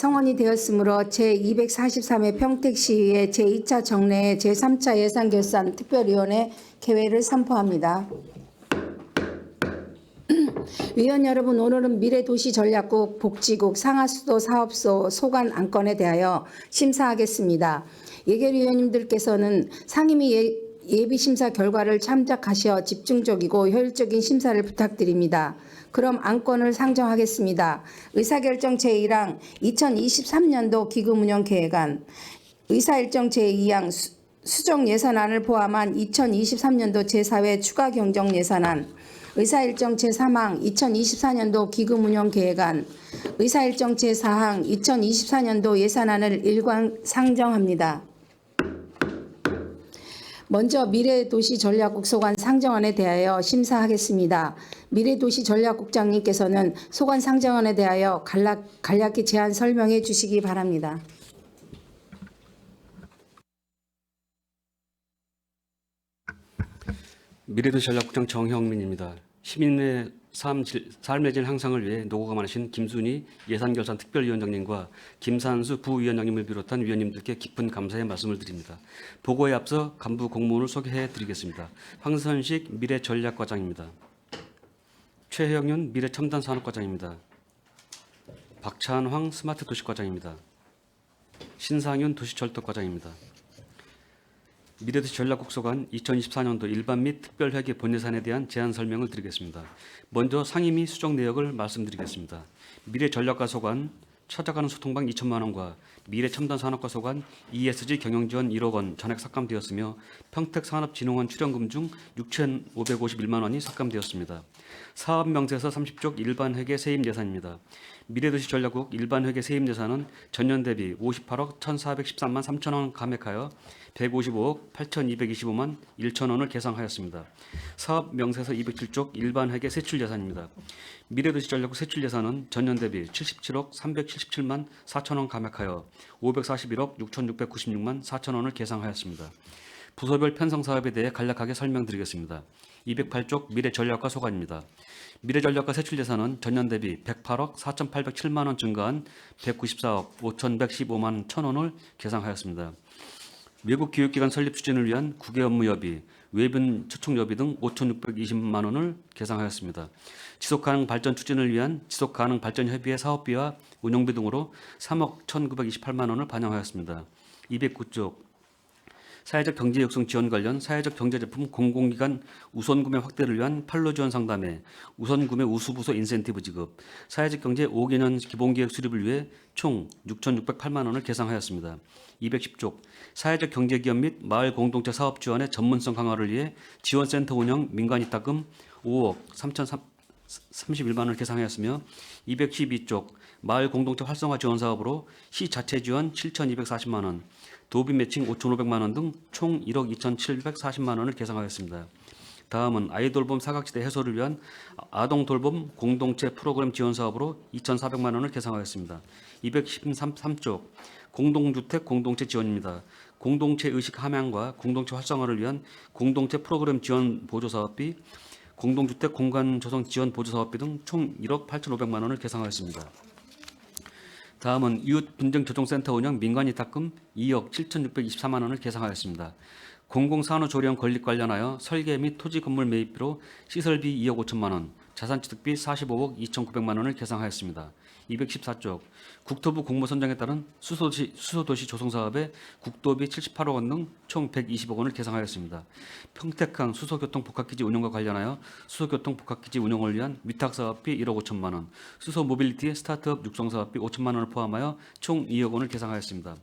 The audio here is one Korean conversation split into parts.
성원이 되었으므로 제243회 평택시의회 제2차 정례 제3차 예산결산 특별위원회 개회를 선포합니다. 위원 여러분, 오늘은 미래도시전략국, 복지국, 상하수도 사업소 소관 안건에 대하여 심사하겠습니다. 예결위원님들께서는 상임위 예비심사 결과를 참작하시어 집중적이고 효율적인 심사를 부탁드립니다. 그럼 안건을 상정하겠습니다. 의사결정 제1항 2023년도 기금운영계획안, 의사일정 제2항 수정예산안을 포함한 2023년도 제4회 추가경정예산안, 의사일정 제3항 2024년도 기금운영계획안, 의사일정 제4항 2024년도 예산안을 일괄 상정합니다. 먼저 미래도시전략국 소관 상정안에 대하여 심사하겠습니다. 미래도시전략국장님께서는 소관 상정안에 대하여 간략히 제안 설명해 주시기 바랍니다. 미래도시전략국장 정형민입니다. 시민의 삶의 질 향상을 위해 노고가 많으신 김순희 예산결산특별위원장님과 김산수 부위원장님을 비롯한 위원님들께 깊은 감사의 말씀을 드립니다. 보고에 앞서 간부 공무원을 소개해 드리겠습니다. 황선식 미래전략과장입니다. 최형윤 미래첨단산업과장입니다. 박찬황 스마트도시과장입니다. 신상윤 도시철도과장입니다. 미래도시전략국 소관 2024년도 일반 및 특별회계 본예산에 대한 제안 설명을 드리겠습니다. 먼저 상임위 수정 내역을 말씀드리겠습니다. 미래전략과 소관 찾아가는 소통방 2천만 원과 미래첨단산업과 소관 ESG 경영지원 1억 원 전액 삭감되었으며 평택산업진흥원 출연금 중 6,551만 원이 삭감되었습니다. 사업명세서 30쪽 일반회계 세입 예산입니다. 미래도시전략국 일반회계 세입 예산은 전년 대비 58억 1,413만 3천 원 감액하여 155억 8,225만 1천 원을 계상하였습니다. 사업명세서 207쪽 일반회계 세출 예산입니다. 미래도시전략국 세출 예산은 전년 대비 77억 377만 4천 원 감액하여 541억 6,696만 4천 원을 계상하였습니다. 부서별 편성 사업에 대해 간략하게 설명드리겠습니다. 208쪽 미래전략과 소관입니다. 미래전략과 세출 예산은 전년 대비 108억 4,807만 원 증가한 194억 5,115만 1천 원을 계상하였습니다. 외국 교육기관 설립 추진을 위한 국외 업무 여비, 외빈 초청 여비 등 5,620만 원을 계상하였습니다. 지속가능 발전 추진을 위한 지속가능 발전 협의회 사업비와 운영비 등으로 3억 1,928만 원을 반영하였습니다. 209쪽 사회적 경제 육성 지원 관련 사회적 경제제품 공공기관 우선구매 확대를 위한 판로 지원 상담회, 우선구매 우수부서 인센티브 지급, 사회적 경제 5개년 기본계획 수립을 위해 총 6,608만 원을 계상하였습니다. 210쪽 사회적 경제기업 및 마을 공동체 사업 지원의 전문성 강화를 위해 지원센터 운영 민간이탁금 5억 3,031만 원을 계상하였으며 212쪽 마을 공동체 활성화 지원 사업으로 시 자체 지원 7,240만 원, 도비 매칭 5,500만 원 등 총 1억 2,740만 원을 계상하였습니다. 다음은 아이돌봄 사각지대 해소를 위한 아동돌봄 공동체 프로그램 지원 사업으로 2,400만 원을 계상하였습니다. 213쪽 공동주택 공동체 지원입니다. 공동체 의식 함양과 공동체 활성화를 위한 공동체 프로그램 지원 보조 사업비, 공동주택 공간 조성 지원 보조 사업비 등 총 1억 8,500만 원을 계상하였습니다. 다음은 이웃분쟁조정센터 운영 민간이탁금 2억 7,624만 원을 계상하였습니다. 공공산후조리원 건립 관련하여 설계 및 토지 건물 매입비로 시설비 2억 5천만 원, 자산취득비 45억 2,900만 원을 계상하였습니다. 214쪽 국토부 공모 선정에 따른 수소도시 조성사업에 국도비 78억 원 등 총 120억 원을 계상하였습니다. 평택항 수소교통 복합기지 운영과 관련하여 수소교통 복합기지 운영을 위한 위탁사업비 1억 5천만 원, 수소모빌리티 스타트업 육성사업비 5천만 원을 포함하여 총 2억 원을 계상하였습니다.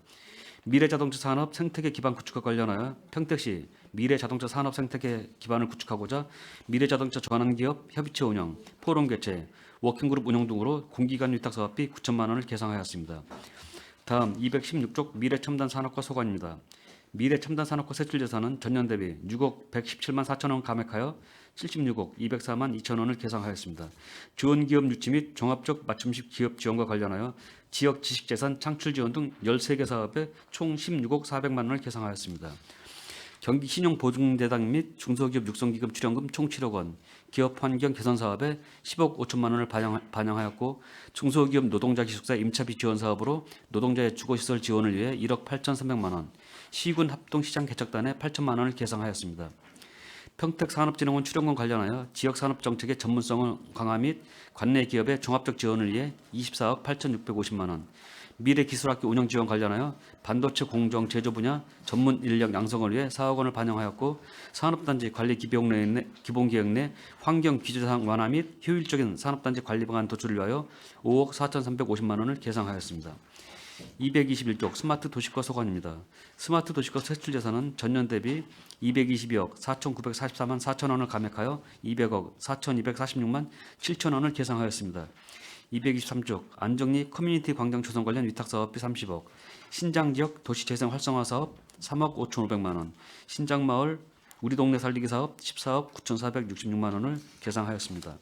미래자동차 산업 생태계 기반 구축과 관련하여 평택시 미래자동차 산업 생태계 기반을 구축하고자 미래자동차 전환기업 협의체 운영, 포럼 개최, 워킹그룹 운영 등으로 공기관 위탁사업비 9천만 원을 계상하였습니다. 다음 216쪽 미래첨단산업과 소관입니다. 미래첨단산업과 세출 예산은 전년 대비 6억 117만 4천 원 감액하여 76억 204만 2천 원을 계상하였습니다. 지원기업 유치 및 종합적 맞춤식 기업 지원과 관련하여 지역 지식재산 창출 지원 등 13개 사업에 총 16억 400만 원을 계상하였습니다. 경기 신용보증대당 및 중소기업 육성기금 출연금 총 7억 원, 기업 환경 개선 사업에 10억 5천만 원을 반영하였고 중소기업 노동자 기숙사 임차비 지원 사업으로 노동자의 주거시설 지원을 위해 1억 8,300만 원, 시군 합동시장 개척단에 8천만 원을 계상하였습니다. 평택산업진흥원 출연금 관련하여 지역산업정책의 전문성을 강화 및 관내 기업의 종합적 지원을 위해 24억 8,650만 원, 미래기술학교 운영 지원 관련하여 반도체 공정 제조 분야 전문 인력 양성을 위해 4억 원을 반영하였고 산업단지 관리 기본계획 내 환경 기조상 완화 및 효율적인 산업단지 관리 방안 도출을 위하여 5억 4,350만 원을 계상하였습니다. 221쪽 스마트 도시과 소관입니다. 스마트 도시과 세출 예산은 전년 대비 222억 4,944만 4천 원을 감액하여 200억 4,246만 7천 원을 계상하였습니다. 223쪽 안정리 커뮤니티 광장 조성 관련 위탁사업비 30억, 신장지역 도시재생 활성화 사업 3억 5,500만 원, 신장마을 우리 동네 살리기 사업 14억 9,466만 원을 계상하였습니다.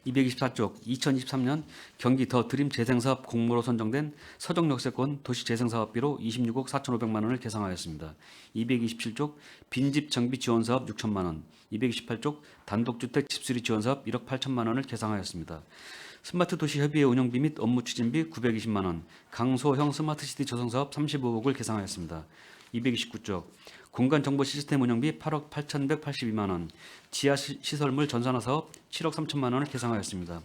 224쪽 2023년 경기 더 드림 재생사업 공모로 선정된 서정역세권 도시재생사업비로 26억 4,500만 원을 계상하였습니다. 227쪽 빈집 정비 지원사업 6천만 원, 228쪽 단독주택 집수리 지원사업 1억 8천만 원을 계상하였습니다. 스마트 도시 협의회 운영비 및 업무 추진비 920만 원, 강소형 스마트시티 조성사업 35억을 계상하였습니다. 229쪽 공간정보 시스템 운영비 8억 8,182만 원, 지하시설물 전산화 사업 7억 3천만 원을 계상하였습니다.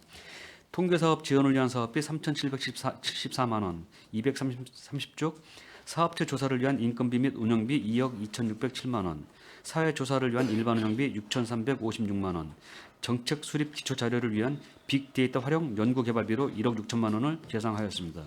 통계사업 지원을 위한 사업비 3,714만 원, 230쪽 사업체 조사를 위한 인건비 및 운영비 2억 2,607만 원, 사회조사를 위한 일반 운영비 6,356만 원, 정책 수립 기초 자료를 위한 빅데이터 활용 연구개발비로 1억 6천만 원을 계상하였습니다.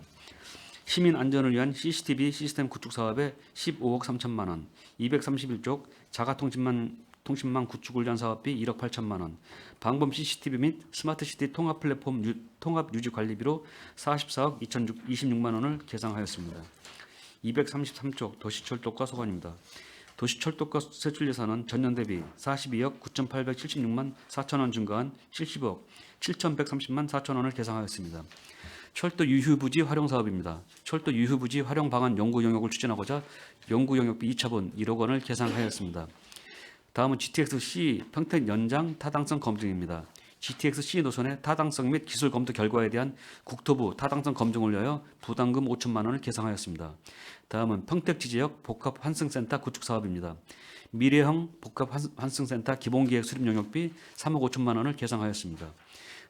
시민 안전을 위한 CCTV 시스템 구축 사업에 15억 3천만 원, 231쪽 자가통신망 구축을 위한 사업비 1억 8천만 원, 방범 CCTV 및 스마트시티 통합 플랫폼 통합 유지 관리비로 44억 2,026만 원을 계상하였습니다. 233쪽 도시철도과 소관입니다. 도시철도과 세출 예산은 전년 대비 42억 9,876만 4천 원 증가한 70억 7,130만 4천 원을 계상하였습니다. 철도 유휴부지 활용 사업입니다. 철도 유휴부지 활용 방안 연구 영역을 추진하고자 연구 영역비 2차분 1억 원을 계상하였습니다. 다음은 GTX-C 평택 연장 타당성 검증입니다. GTX-C 노선의 타당성 및 기술 검토 결과에 대한 국토부 타당성 검증을 위하여 부담금 5천만 원을 계상하였습니다. 다음은 평택 지지역 복합 환승센터 구축 사업입니다. 미래형 복합 환승센터 기본계획 수립 영역비 3억 5천만 원을 계상하였습니다.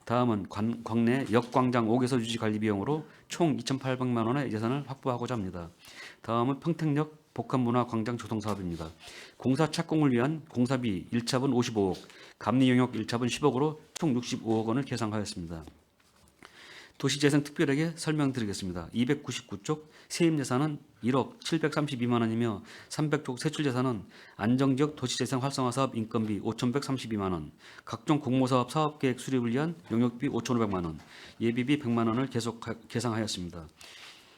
다음은 광내 역광장 5개소 유지 관리 비용으로 총 2,800만 원의 예산을 확보하고자 합니다. 다음은 평택역 복합문화광장 조성 사업입니다. 공사 착공을 위한 공사비 1차분 55억, 감리 영역 1차분 10억으로 총 65억 원을 계상하였습니다. 도시재생 특별하게 설명드리겠습니다. 299쪽 세입 예산은 1억 732만 원이며 300쪽 세출 예산은 안정지역 도시재생 활성화 사업 인건비 5,132만 원, 각종 공모사업 사업계획 수립을 위한 용역비 5,500만 원, 예비비 100만 원을 계속 계상하였습니다.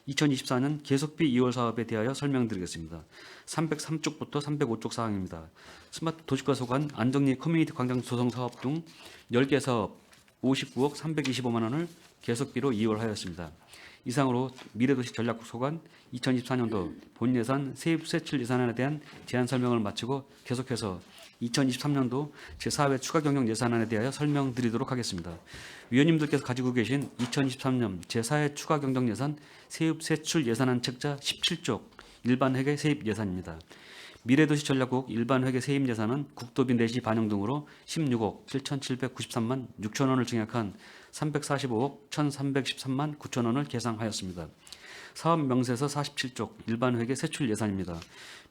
2024년 계속비 2월 사업에 대하여 설명드리겠습니다. 303쪽부터 305쪽 사항입니다. 스마트 도시과 소관 안정리 커뮤니티 광장 조성 사업 등 10개 사업 59억 325만 원을 계속비로 이월하였습니다. 이상으로 미래도시 전략국 소관 2024년도 본예산 세입 세출 예산안에 대한 제안 설명을 마치고 계속해서 2023년도 제4회 추가 경영 예산안에 대하여 설명드리도록 하겠습니다. 위원님들께서 가지고 계신 2023년 제4회 추가 경영 예산 세입 세출 예산안 책자 17쪽 일반 회계 세입 예산입니다. 미래도시 전략국 일반 회계 세입 예산은 국도비 내시 반영 등으로 16억 7,793만 6천 원을 증액한 345억 1,313만 9천 원을 계상하였습니다. 사업 명세서 47쪽 일반 회계 세출 예산입니다.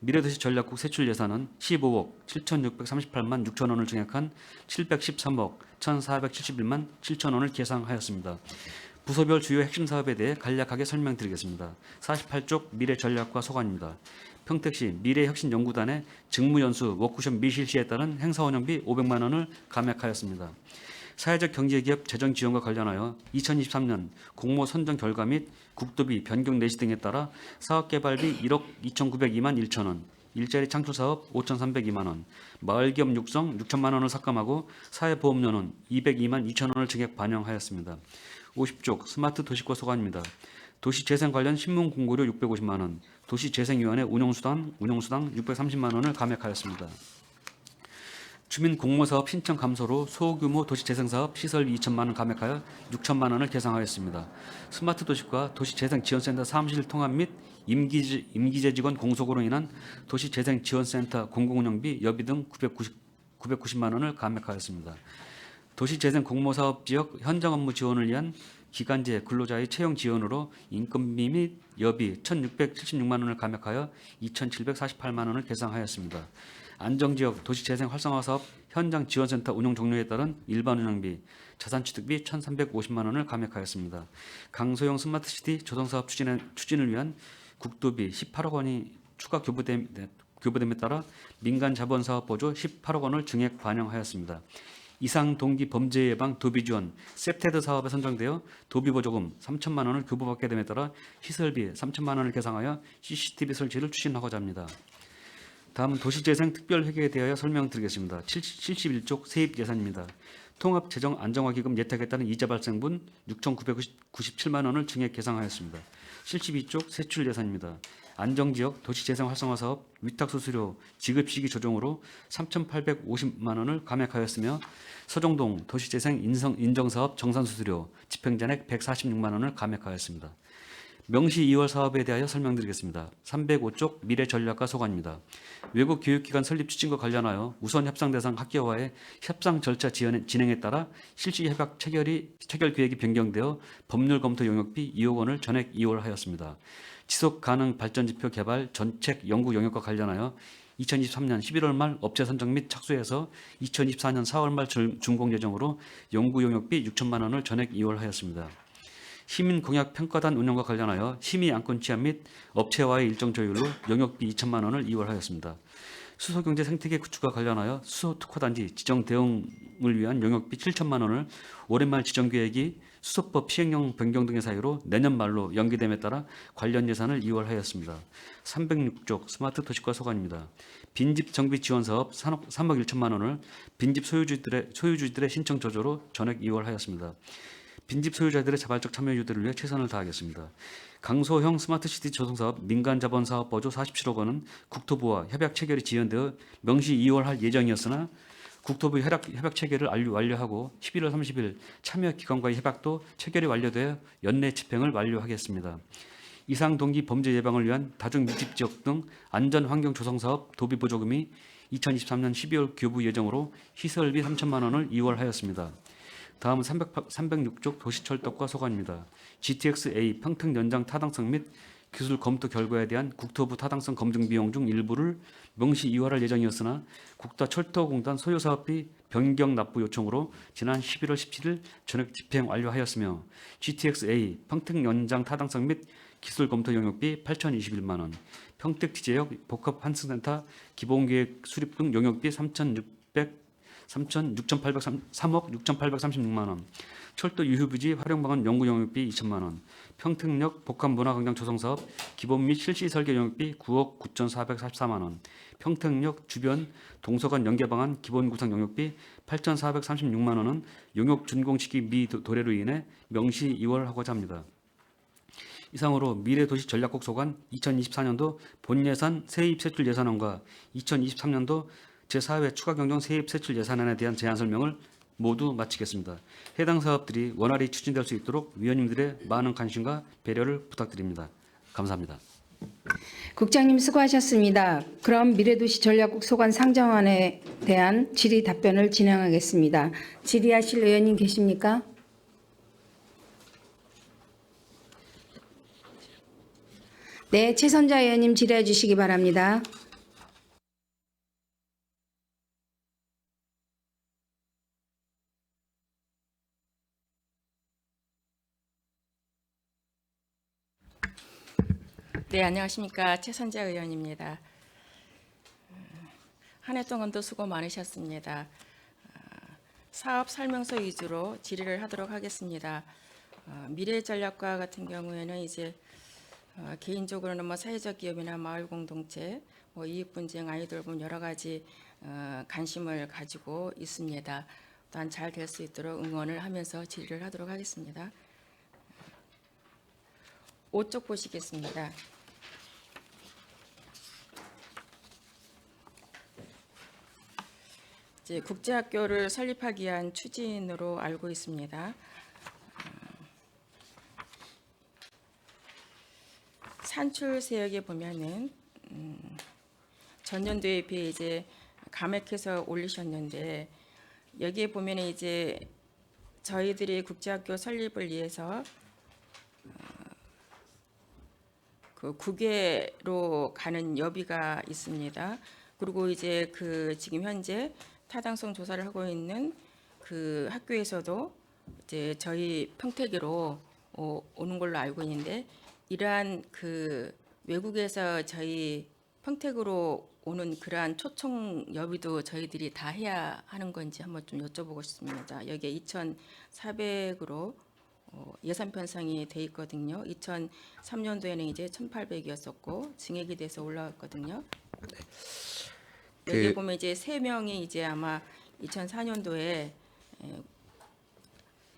미래도시 전략국 세출 예산은 15억 7,638만 6천 원을 증액한 713억 1,471만 7천 원을 계상하였습니다. 부서별 주요 핵심 사업에 대해 간략하게 설명드리겠습니다. 48쪽 미래전략과 소관입니다. 평택시 미래혁신연구단의 직무연수 워크숍 미실시에 따른 행사 운영비 500만 원을 감액하였습니다. 사회적 경제기업 재정 지원과 관련하여 2023년 공모 선정 결과 및 국도비 변경 내시 등에 따라 사업개발비 1억 2,902만 1천 원, 일자리 창출 사업 5,302만 원, 마을기업 육성 6천만 원을 삭감하고 사회보험료는 202만 2천 원을 증액 반영하였습니다. 50쪽 스마트 도시과 소관입니다. 도시재생 관련 신문 공고료 650만 원, 도시재생위원회 운영수당 630만 원을 감액하였습니다. 주민공모사업 신청 감소로 소규모 도시재생사업 시설비 2천만 원 감액하여 6천만 원을 계상하였습니다. 스마트 도시과 도시재생지원센터 사무실 통합 및 임기재 직원 공석으로 인한 도시재생지원센터 공공운영비 여비 등 990만 원을 감액하였습니다. 도시재생 공모사업 지역 현장 업무 지원을 위한 기간제 근로자의 채용 지원으로 인건비 및 여비 1,676만 원을 감액하여 2,748만 원을 계상하였습니다. 안정지역 도시재생 활성화 사업 현장 지원센터 운영 종료에 따른 일반 운영비, 자산취득비 1,350만 원을 감액하였습니다. 강소형 스마트시티 조성사업 추진을 위한 국도비 18억 원이 추가 교부됨에 따라 민간 자본사업 보조 18억 원을 증액 반영하였습니다. 이상 동기 범죄 예방 도비 지원 셉테드 사업에 선정되어 도비 보조금 3천만 원을 교부받게 됨에 따라 시설비 3천만 원을 계상하여 CCTV 설치를 추진하고자 합니다. 다음은 도시재생 특별회계에 대하여 설명드리겠습니다. 71쪽 세입 예산입니다. 통합재정안정화기금 예탁에 따른 이자 발생분 6,997만 원을 증액 계상하였습니다. 72쪽 세출 예산입니다. 안정지역 도시재생 활성화 사업 위탁수수료 지급시기 조정으로 3,850만 원을 감액하였으며 서정동 도시재생 인정사업 정산수수료 집행잔액 146만 원을 감액하였습니다. 명시 2월 사업에 대하여 설명드리겠습니다. 305쪽 미래전략과 소관입니다. 외국 교육기관 설립 추진과 관련하여 우선 협상 대상 학교와의 협상 절차 진행에 따라 실시 협약 체결 계획이 변경되어 법률 검토 용역비 2억 원을 전액 이월하였습니다. 지속 가능 발전지표 개발 전책 연구 용역과 관련하여 2023년 11월 말 업체 선정 및 착수해서 2024년 4월 말 준공 예정으로 연구 용역비 6천만 원을 전액 이월하였습니다. 시민공약평가단 운영과 관련하여 심의 안건 취합 및 업체와의 일정 조율로 용역비 2천만 원을 이월하였습니다. 수소경제 생태계 구축과 관련하여 수소특화단지 지정 대응을 위한 용역비 7천만 원을 올해 말 지정계획이 수소법 시행령 변경 등의 사유로 내년 말로 연기됨에 따라 관련 예산을 이월하였습니다. 306쪽 스마트 도시과 소관입니다. 빈집 정비 지원 사업 3억 1천만 원을 빈집 소유주들의 신청 조조로 전액 이월하였습니다. 빈집 소유자들의 자발적 참여 유도를 위해 최선을 다하겠습니다. 강소형 스마트시티 조성사업 민간자본사업 보조 47억 원은 국토부와 협약 체결이 지연되어 명시 2월할 예정이었으나 국토부 협약 체결을 완료하고 11월 30일 참여 기관과의 협약도 체결이 완료되어 연내 집행을 완료하겠습니다. 이상 동기 범죄 예방을 위한 다중 밀집 지역 등 안전 환경 조성 사업 도비 보조금이 2023년 12월 교부 예정으로 시설비 3천만 원을 이월하였습니다. 다음은 306쪽 도시철도과 소관입니다. GTX-A 평택 연장 타당성 및 기술 검토 결과에 대한 국토부 타당성 검증 비용 중 일부를 명시 이월할 예정이었으나 국가철도공단 소요사업비 변경 납부 요청으로 지난 11월 17일 전액 집행 완료하였으며 GTX-A 평택 연장 타당성 및 기술 검토 용역비 8,021만 원, 평택 지제역 복합 환승센터 기본계획 수립 등 용역비 3억 6,836만 원, 철도 유휴부지 활용방안 연구 용역비 2천만 원, 평택역 복합문화광장 조성사업 기본 및 실시 설계 용역비 9억 9,444만 원, 평택역 주변 동서간 연계방안 기본 구상 용역비 8,436만 원은 용역 준공 시기 미도래로 인해 명시 이월하고자 합니다. 이상으로 미래도시 전략국 소관 2024년도 본예산 세입 세출 예산안과 2023년도 제4회 추가경정 세입 세출 예산안에 대한 제안 설명을 모두 마치겠습니다. 해당 사업들이 원활히 추진될 수 있도록 위원님들의 많은 관심과 배려를 부탁드립니다. 감사합니다. 국장님 수고하셨습니다. 그럼 미래도시 전략국 소관 상정안에 대한 질의 답변을 진행하겠습니다. 질의하실 의원님 계십니까? 네, 최선자 의원님 질의해 주시기 바랍니다. 네, 안녕하십니까. 최선재 의원입니다. 한 해 동안도 수고 많으셨습니다. 사업 설명서 위주로 질의를 하도록 하겠습니다. 미래전략과 같은 경우에는 이제 개인적으로는 뭐 사회적 기업이나 마을 공동체, 뭐 이익 분쟁, 아이돌 분 여러 가지 관심을 가지고 있습니다. 또한 잘 될 수 있도록 응원을 하면서 질의를 하도록 하겠습니다. 5쪽 보시겠습니다. 이제 국제학교를 설립하기 위한 추진으로 알고 있습니다. 산출세역에 보면은 전년도에 비해 이제 감액해서 올리셨는데 여기에 보면은 이제 저희들이 국제학교 설립을 위해서 그 국외로 가는 여비가 있습니다. 그리고 이제 그 지금 현재 타당성 조사를 하고 있는 그 학교에서도 이제 저희 평택으로 오는 걸로 알고 있는데 이러한 그 외국에서 저희 평택으로 오는 그러한 초청 여비도 저희들이 다 해야 하는 건지 한번 좀 여쭤보고 싶습니다. 여기에 2,400으로 예산 편성이 돼 있거든요. 2003년도에는 이제 1,800이었었고 증액이 돼서 올라왔거든요. 여기 보면 이제 3명이 이제 아마 2004년도에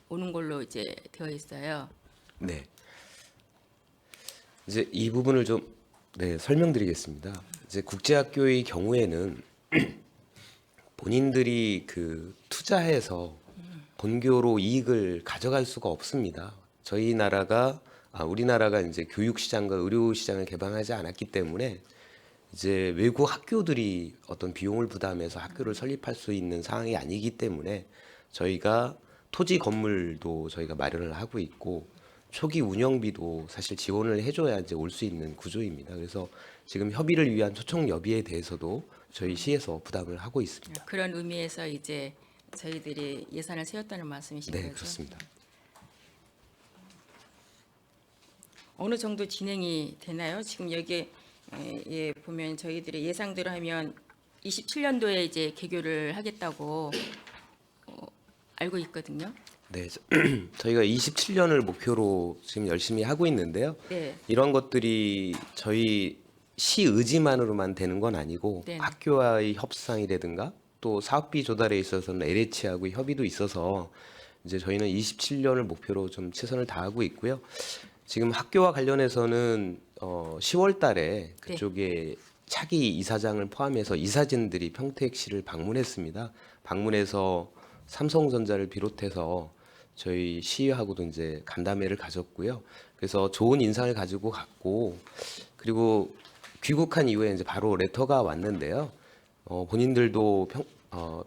오는 걸로 이제 되어 있어요. 네. 이제 이 부분을 좀 설명드리겠습니다. 이제 국제학교의 경우에는 본인들이 그 투자해서 본교로 이익을 가져갈 수가 없습니다. 우리나라가 이제 교육 시장과 의료 시장을 개방하지 않았기 때문에 이제 외국 학교들이 어떤 비용을 부담해서 학교를 설립할 수 있는 상황이 아니기 때문에 저희가 토지 건물도 저희가 마련을 하고 있고 초기 운영비도 사실 지원을 해줘야 이제 올 수 있는 구조입니다. 그래서 지금 협의를 위한 초청 여비에 대해서도 저희 시에서 부담을 하고 있습니다. 그런 의미에서 이제 저희들이 예산을 세웠다는 말씀이신 네, 거죠? 그렇습니다. 어느 정도 진행이 되나요? 지금 여기 보면 저희들이 예상대로 하면 27년도에 이제 개교를 하겠다고 알고 있거든요. 네, 저희가 27년을 목표로 지금 열심히 하고 있는데요. 네. 이런 것들이 저희 시 의지만으로만 되는 건 아니고 네. 학교와의 협상이라든가 또 사업비 조달에 있어서는 LH하고 협의도 있어서 이제 저희는 27년을 목표로 좀 최선을 다하고 있고요. 지금 학교와 관련해서는 10월 달에 그쪽에 차기 이사장을 포함해서 이사진들이 평택시를 방문했습니다. 방문해서 삼성전자를 비롯해서 저희 시하고도 이제 간담회를 가졌고요. 그래서 좋은 인상을 가지고 갔고 그리고 귀국한 이후에 이제 바로 레터가 왔는데요. 본인들도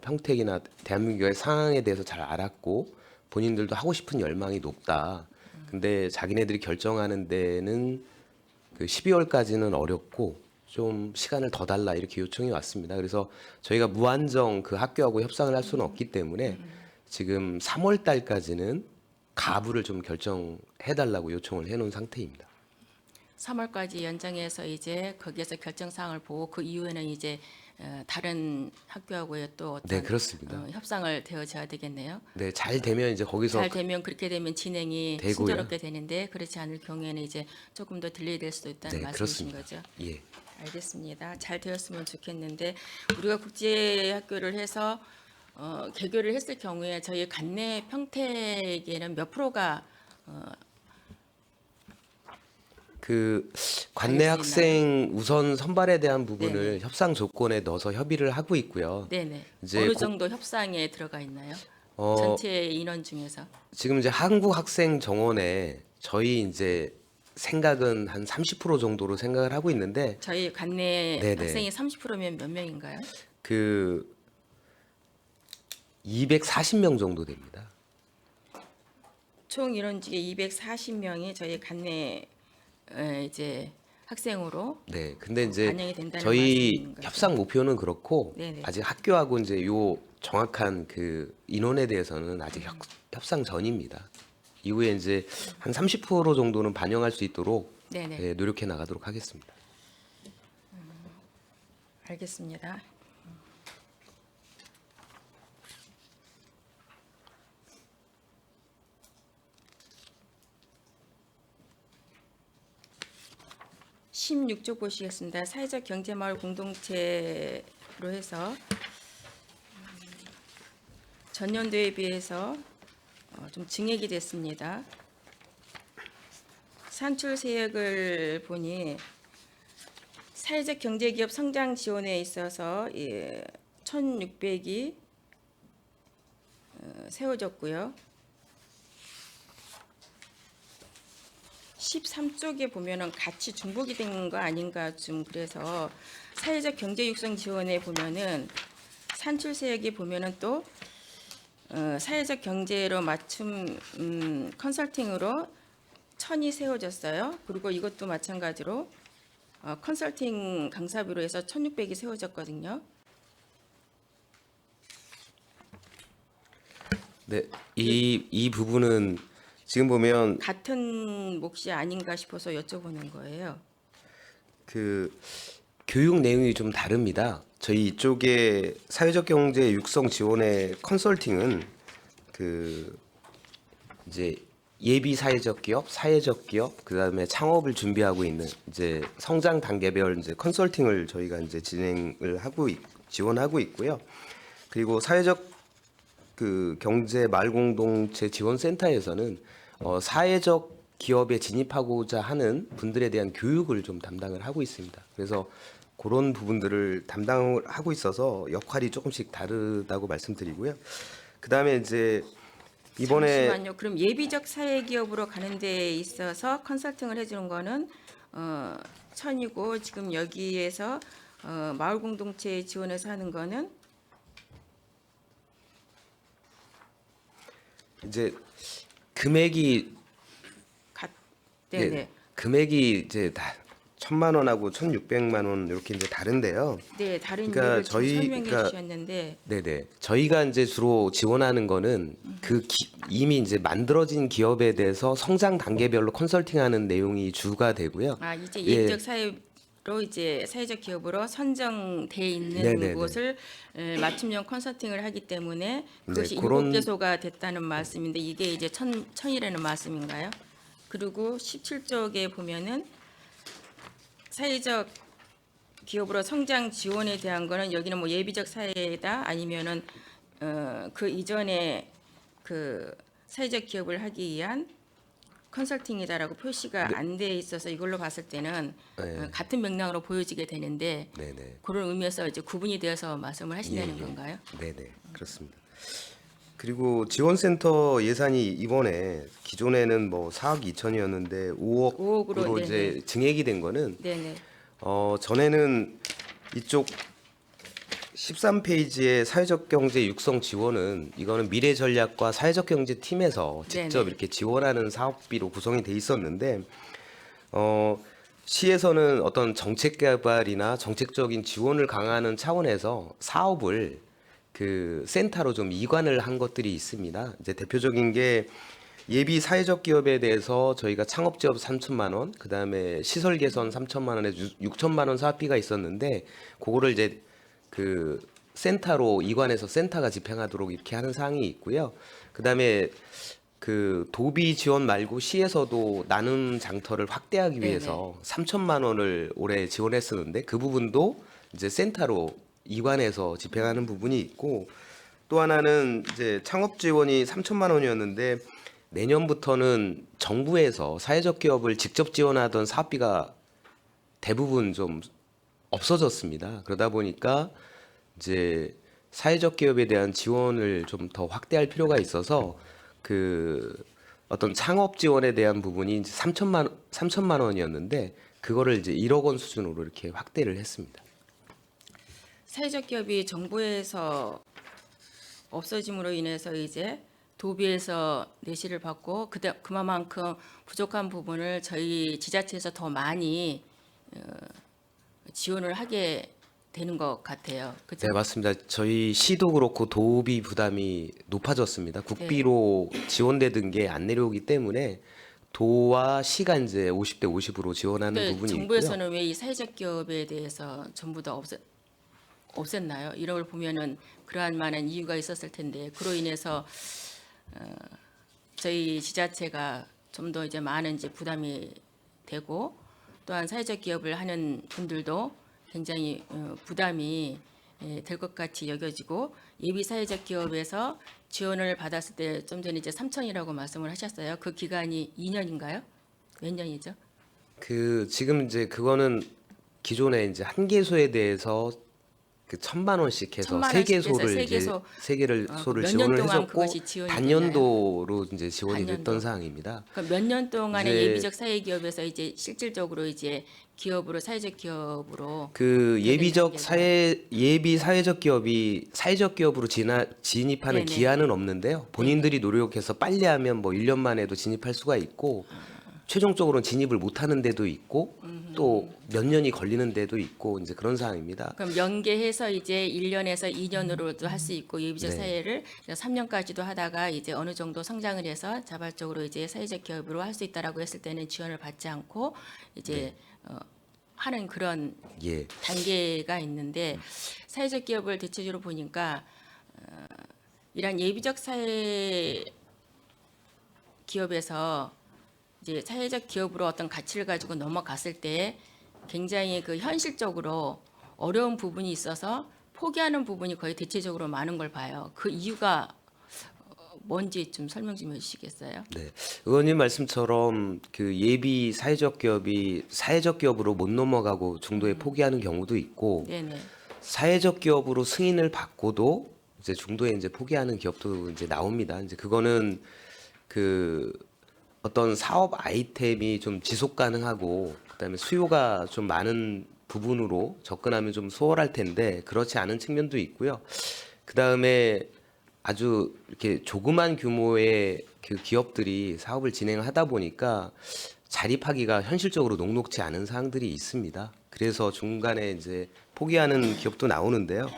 평택이나 대한민국의 상황에 대해서 잘 알았고 본인들도 하고 싶은 열망이 높다. 근데 자기네들이 결정하는 데는 그 12월까지는 어렵고 좀 시간을 더 달라 이렇게 요청이 왔습니다. 그래서 저희가 무한정 그 학교하고 협상을 할 수는 없기 때문에 지금 3월 달까지는 가부를 좀 결정해 달라고 요청을 해놓은 상태입니다. 3월까지 연장해서 이제 거기에서 결정 사항을 보고 그 이후에는 이제 다른 학교하고의 또 어떤 네, 그렇습니다. 협상을 되어져야 되겠네요. 네, 잘 되면 이제 거기서 잘 되면 그렇게 되면 진행이 되고요. 순조롭게 되는데 그렇지 않을 경우에는 이제 조금 더 딜레이 될 수도 있다는 네, 말씀이신 그렇습니다. 거죠. 예. 알겠습니다. 잘 되었으면 좋겠는데 우리가 국제학교를 해서 개교를 했을 경우에 저희 관내 평택에는 몇 프로가 그 관내 알수 학생 우선 선발에 대한 부분을 네네. 협상 조건에 넣어서 협의를 하고 있고요. 네네 이제 어느 정도 협상에 들어가 있나요? 어, 전체 인원 중에서 지금 이제 한국 학생 정원에 저희 이제 생각은 한 30% 정도로 생각을 하고 있는데 저희 관내 네네. 학생이 30%면 몇 명인가요? 그 240명 정도 됩니다. 총 인원 중에 240명이 저희 관내 이제 학생으로 네, 근데 이제 반영이 된다는 저희 말씀인 거죠? 협상 목표는 그렇고 네네. 아직 학교하고 이제 요 정확한 그 인원에 대해서는 아직 협상 전입니다. 이후에 이제 한 30% 정도는 반영할 수 있도록 네네. 네, 노력해 나가도록 하겠습니다. 알겠습니다. (16쪽) 보시겠습니다. 사회적 경제마을 공동체로 해서 전년도에 비해서 좀 증액이 됐습니다. 산출 세액을 보니 사회적 경제기업 성장 지원에 있어서 1,600이 세워졌고요. 13쪽에 보면은 같이 중복이 된 거 아닌가 좀 그래서 사회적 경제 육성 지원에 보면은 산출세액에 보면은 또 사회적 경제로 맞춤 컨설팅으로 1,000이 세워졌어요. 그리고 이것도 마찬가지로 컨설팅 강사비로 해서 1,600이 세워졌거든요. 네, 이 부분은 지금 보면 같은 몫이 아닌가 싶어서 여쭤보는 거예요. 그 교육 내용이 좀 다릅니다. 저희 이쪽에 사회적 경제 육성 지원의 컨설팅은 그 이제 예비 사회적 기업, 사회적 기업, 그다음에 창업을 준비하고 있는 이제 성장 단계별 이제 컨설팅을 저희가 이제 진행을 하고 지원하고 있고요. 그리고 사회적 그 경제 말공동체 지원센터에서는 사회적 기업에 진입하고자 하는 분들에 대한 교육을 좀 담당을 하고 있습니다. 그래서 그런 부분들을 담당을 하고 있어서 역할이 조금씩 다르다고 말씀드리고요. 그다음에 이제 이번에 잠시만요. 그럼 예비적 사회기업으로 가는 데 있어서 컨설팅을 해주는 거는 1,000이고 지금 여기에서 마을 공동체 지원해서 하는 거는 이제 금액이 네네. 예, 금액이 이제 다 1,000만 원하고 1,600만 원 이렇게 이제 다른데요. 네, 다른 그러니까 이유를 좀 설명해 저희가 주셨는데 네네. 저희가 이제 주로 지원하는 거는 이미 이제 만들어진 기업에 대해서 성장 단계별로 컨설팅하는 내용이 주가 되고요. 이제 예. 예비적 사회로 이제 사회적 기업으로 선정돼 있는 네네네. 곳을 맞춤형 컨설팅을 하기 때문에 그것이 네, 그런- 7개소가 됐다는 말씀인데 이게 이제 1,000이라는 말씀인가요? 그리고 17쪽에 보면은 사회적 기업으로 성장 지원에 대한 거는 여기는 뭐 예비적 사회다 아니면은 그 이전에 그 사회적 기업을 하기 위한 컨설팅이다라고 표시가 안 돼 있어서 이걸로 봤을 때는 네. 같은 맥락으로 보여지게 되는데 네네. 그런 의미에서 이제 구분이 되어서 말씀을 하신다는 예. 건가요? 네네. 그렇습니다. 그리고 지원센터 예산이 이번에 기존에는 뭐 4억 2천이었는데 5억으로 5억으로, 이제 증액이 된 거는 네네. 전에는 이쪽 13페이지의 사회적 경제 육성 지원은 이거는 미래 전략과 사회적 경제 팀에서 직접 네네. 이렇게 지원하는 사업비로 구성이 돼 있었는데 시에서는 어떤 정책 개발이나 정책적인 지원을 강화하는 차원에서 사업을 그 센터로 좀 이관을 한 것들이 있습니다. 이제 대표적인 게 예비 사회적 기업에 대해서 저희가 창업 지원 3천만 원, 그다음에 시설 개선 3천만 원에 6천만 원 사업비가 있었는데 그거를 이제 그 센터로 이관해서 센터가 집행하도록 이렇게 하는 사항이 있고요. 그다음에 그 도비 지원 말고 시에서도 나눔 장터를 확대하기 네네. 위해서 3천만 원을 올해 지원했었는데 그 부분도 이제 센터로 이관해서 집행하는 부분이 있고 또 하나는 이제 창업 지원이 3천만 원이었는데 내년부터는 정부에서 사회적 기업을 직접 지원하던 사업비가 대부분 좀 없어졌습니다. 그러다 보니까 이제 사회적 기업에 대한 지원을 좀 더 확대할 필요가 있어서 그 어떤 창업 지원에 대한 부분이 이제 3천만 원이었는데 그거를 이제 1억 원 수준으로 이렇게 확대를 했습니다. 사회적 기업이 정부에서 없어짐으로 인해서 이제 도비에서 내시를 받고 그만큼 부족한 부분을 저희 지자체에서 더 많이 지원을 하게 되는 것 같아요. 그죠? 네, 맞습니다. 저희 시도 그렇고 도비 부담이 높아졌습니다. 국비로 지원되던 게 안 내려오기 때문에 도와 시가 이제 50대 50으로 지원하는 근데 부분이 있고요. 정부에서는 왜 이 사회적 기업에 대해서 전부 다 없앴나요? 이런 걸 보면은 그러한 많은 이유가 있었을 텐데 그로 인해서 저희 지자체가 좀 더 이제 많은 이제 부담이 되고 또한 사회적 기업을 하는 분들도 굉장히 부담이 될 것 같이 여겨지고 예비 사회적 기업에서 지원을 받았을 때 좀 전에 이제 3천이라고 말씀을 하셨어요. 그 기간이 2년인가요? 몇 년이죠? 그 지금 이제 그거는 기존에 이제 한 개소에 대해서 그 1,000만 원씩 해서 1,000만 세 원씩 해서 개소를 세 이제 개소, 세 개를 몇 소를 년 지원을 동안 해줬고 그것이 지원이 단년도로 이제 지원이 단년도. 됐던 사항입니다. 그러니까 몇 년 동안에 이제- 예비적 사회 기업에서 이제 실질적으로 이제 기업으로 사회적 기업으로 그 예비적 단계가. 예비 사회적 기업이 사회적 기업으로 진입하는 네네. 기한은 없는데요. 본인들이 노력해서 빨리 하면 뭐 1년 만에도 진입할 수가 있고 최종적으로는 진입을 못 하는 데도 있고 또 몇 년이 걸리는 데도 있고 이제 그런 사항입니다. 그럼 연계해서 이제 1년에서 2년으로도 할 수 있고 예비적 네. 사회를 3년까지도 하다가 이제 어느 정도 성장을 해서 자발적으로 이제 사회적 기업으로 할 수 있다라고 했을 때는 지원을 받지 않고 이제 하는 그런 예. 단계가 있는데 사회적 기업을 대체적으로 보니까 이런 예비적 사회 기업에서 이제 사회적 기업으로 어떤 가치를 가지고 넘어갔을 때 굉장히 그 현실적으로 어려운 부분이 있어서 포기하는 부분이 거의 대체적으로 많은 걸 봐요. 그 이유가 뭔지 좀 설명 좀 해주시겠어요? 네. 의원님 말씀처럼 그 예비 사회적 기업이 사회적 기업으로 못 넘어가고 중도에 포기하는 경우도 있고 네네. 사회적 기업으로 승인을 받고도 이제 중도에 이제 포기하는 기업도 이제 나옵니다. 이제 그거는 그 어떤 사업 아이템이 좀 지속 가능하고 그다음에 수요가 좀 많은 부분으로 접근하면 좀 수월할 텐데 그렇지 않은 측면도 있고요. 그다음에 아주 이렇게 조그만 규모의 그 기업들이 사업을 진행하다 보니까 자립하기가 현실적으로 녹록지 않은 사항들이 있습니다. 그래서 중간에 이제 포기하는 기업도 나오는데요.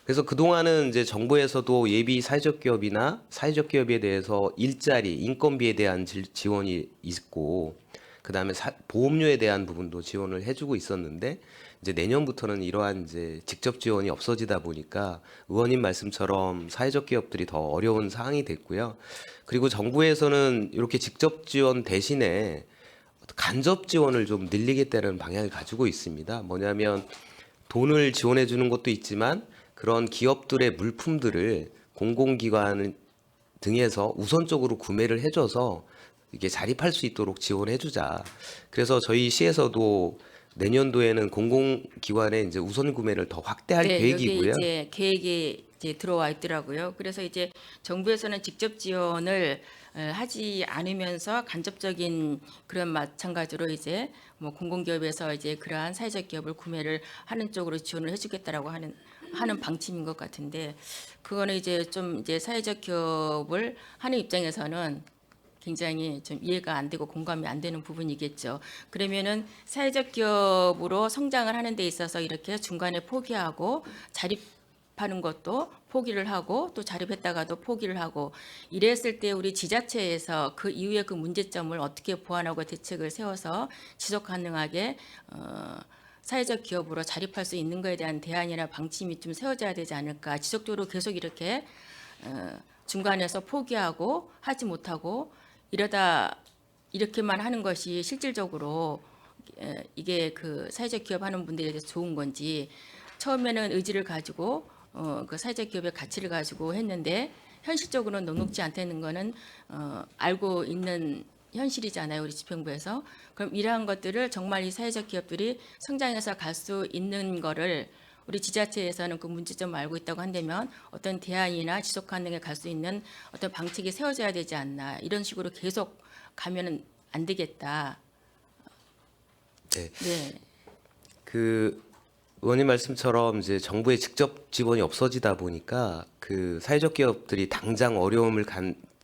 그래서 그동안은 이제 정부에서도 예비 사회적 기업이나 사회적 기업에 대해서 일자리, 인건비에 대한 지원이 있고 그다음에 보험료에 대한 부분도 지원을 해주고 있었는데 이제 내년부터는 이러한 이제 직접 지원이 없어지다 보니까 의원님 말씀처럼 사회적 기업들이 더 어려운 상황이 됐고요. 그리고 정부에서는 이렇게 직접 지원 대신에 간접 지원을 좀 늘리겠다는 방향을 가지고 있습니다. 뭐냐면 돈을 지원해 주는 것도 있지만 그런 기업들의 물품들을 공공기관 등에서 우선적으로 구매를 해줘서 이게 자립할 수 있도록 지원해주자. 그래서 저희 시에서도 내년도에는 공공기관에 이제 우선 구매를 더 확대할 계획이고요. 여기 이제 계획이 이제 들어와 있더라고요. 그래서 이제 정부에서는 직접 지원을 하지 않으면서 간접적인 그런 마찬가지로 이제 뭐 공공기업에서 이제 그러한 사회적 기업을 구매를 하는 쪽으로 지원을 해주겠다라고 하는 방침인 것 같은데 그거는 이제 좀 이제 사회적 기업을 하는 입장에서는 굉장히 좀 이해가 안 되고 공감이 안 되는 부분이겠죠. 그러면은 사회적 기업으로 성장을 하는 데 있어서 이렇게 중간에 포기하고 자립하는 것도 포기를 하고 또 자립했다가도 포기를 하고 이랬을 때 우리 지자체에서 그 이후에 그 문제점을 어떻게 보완하고 대책을 세워서 지속 가능하게 사회적 기업으로 자립할 수 있는 거에 대한 대안이나 방침이 좀 세워져야 되지 않을까. 지속적으로 계속 이렇게 중간에서 포기하고 하지 못하고 이러다 이렇게만 하는 것이 실질적으로 이게 그 사회적 기업 하는 분들에 대해서 좋은 건지 처음에는 의지를 가지고 그 사회적 기업의 가치를 가지고 했는데 현실적으로는 녹록지 않다는 거는 알고 있는 현실이잖아요. 우리 집행부에서. 그럼 이러한 것들을 정말 이 사회적 기업들이 성장해서 갈 수 있는 거를 우리 지자체에서는 그 문제점을 알고 있다고 한다면 어떤 대안이나 지속 가능에 갈 수 있는 어떤 방책이 세워져야 되지 않나. 이런 식으로 계속 가면은 안 되겠다. 네. 네. 그 의원님 말씀처럼 이제 정부의 직접 지원이 없어지다 보니까 그 사회적 기업들이 당장 어려움을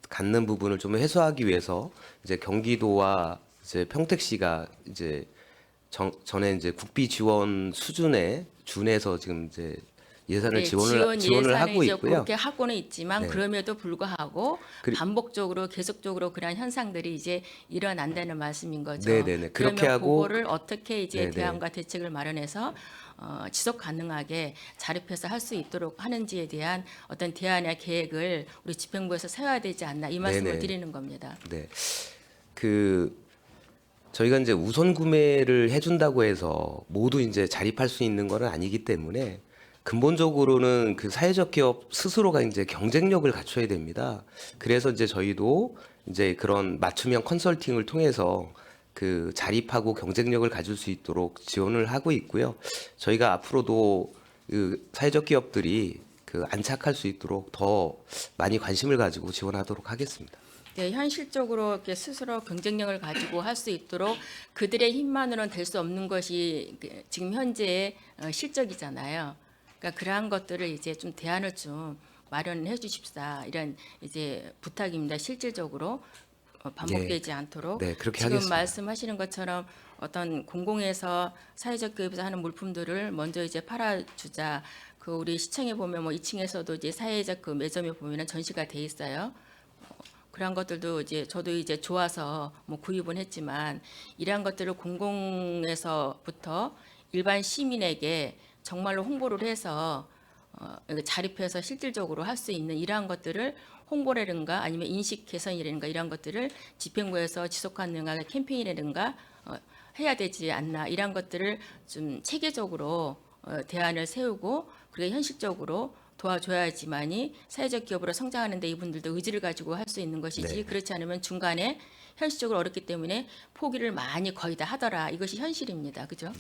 갖는 부분을 좀 해소하기 위해서 이제 경기도와 이제 평택시가 이제 전에 이제 국비 지원 수준에 준해서 지금 이제 예산을 지원을 예산을 하고 이제 있고요. 그렇게 하고는 있지만 네. 그럼에도 불구하고 반복적으로 계속적으로 그러한 현상들이 이제 일어난다는 말씀인 거죠. 네네네. 그렇게 그러면 하고 그거를 어떻게 이제 네네. 대안과 대책을 마련해서 지속 가능하게 자립해서 할 수 있도록 하는지에 대한 어떤 대안의 계획을 우리 집행부에서 세워야 되지 않나 이 말씀을 네네. 드리는 겁니다. 네. 그 저희가 이제 우선 구매를 해준다고 해서 모두 이제 자립할 수 있는 거는 아니기 때문에 근본적으로는 그 사회적 기업 스스로가 이제 경쟁력을 갖춰야 됩니다. 그래서 이제 저희도 이제 그런 맞춤형 컨설팅을 통해서 그 자립하고 경쟁력을 가질 수 있도록 지원을 하고 있고요. 저희가 앞으로도 그 사회적 기업들이 그 안착할 수 있도록 더 많이 관심을 가지고 지원하도록 하겠습니다. 네, 현실적으로 이렇게 스스로 경쟁력을 가지고 할 수 있도록 그들의 힘만으로는 될 수 없는 것이 지금 현재의 실적이잖아요. 그러니까 그러한 것들을 이제 좀 대안을 좀 마련해 주십사 이런 이제 부탁입니다. 실질적으로 반복되지 않도록. 네, 그렇게 지금 하겠습니다. 말씀하시는 것처럼 어떤 공공에서 사회적 기업에서 하는 물품들을 먼저 이제 팔아주자. 그 우리 시청에 보면 뭐 2층에서도 이제 사회적 그 매점에 보면은 전시가 돼 있어요. 그런 것들도 이제 저도 이제 좋아서 뭐 구입은 했지만 이러한 것들을 공공에서부터 일반 시민에게 정말로 홍보를 해서 자립해서 실질적으로 할 수 있는 이러한 것들을 홍보라든가 아니면 인식 개선이라든가 이런 것들을 집행부에서 지속 가능한 캠페인이라든가 해야 되지 않나 이런 것들을 좀 체계적으로 대안을 세우고 그게 현실적으로 도와줘야지만이 사회적 기업으로 성장하는데 이분들도 의지를 가지고 할 수 있는 것이지 네. 그렇지 않으면 중간에 현실적으로 어렵기 때문에 포기를 많이 거의 다 하더라 이것이 현실입니다. 그죠?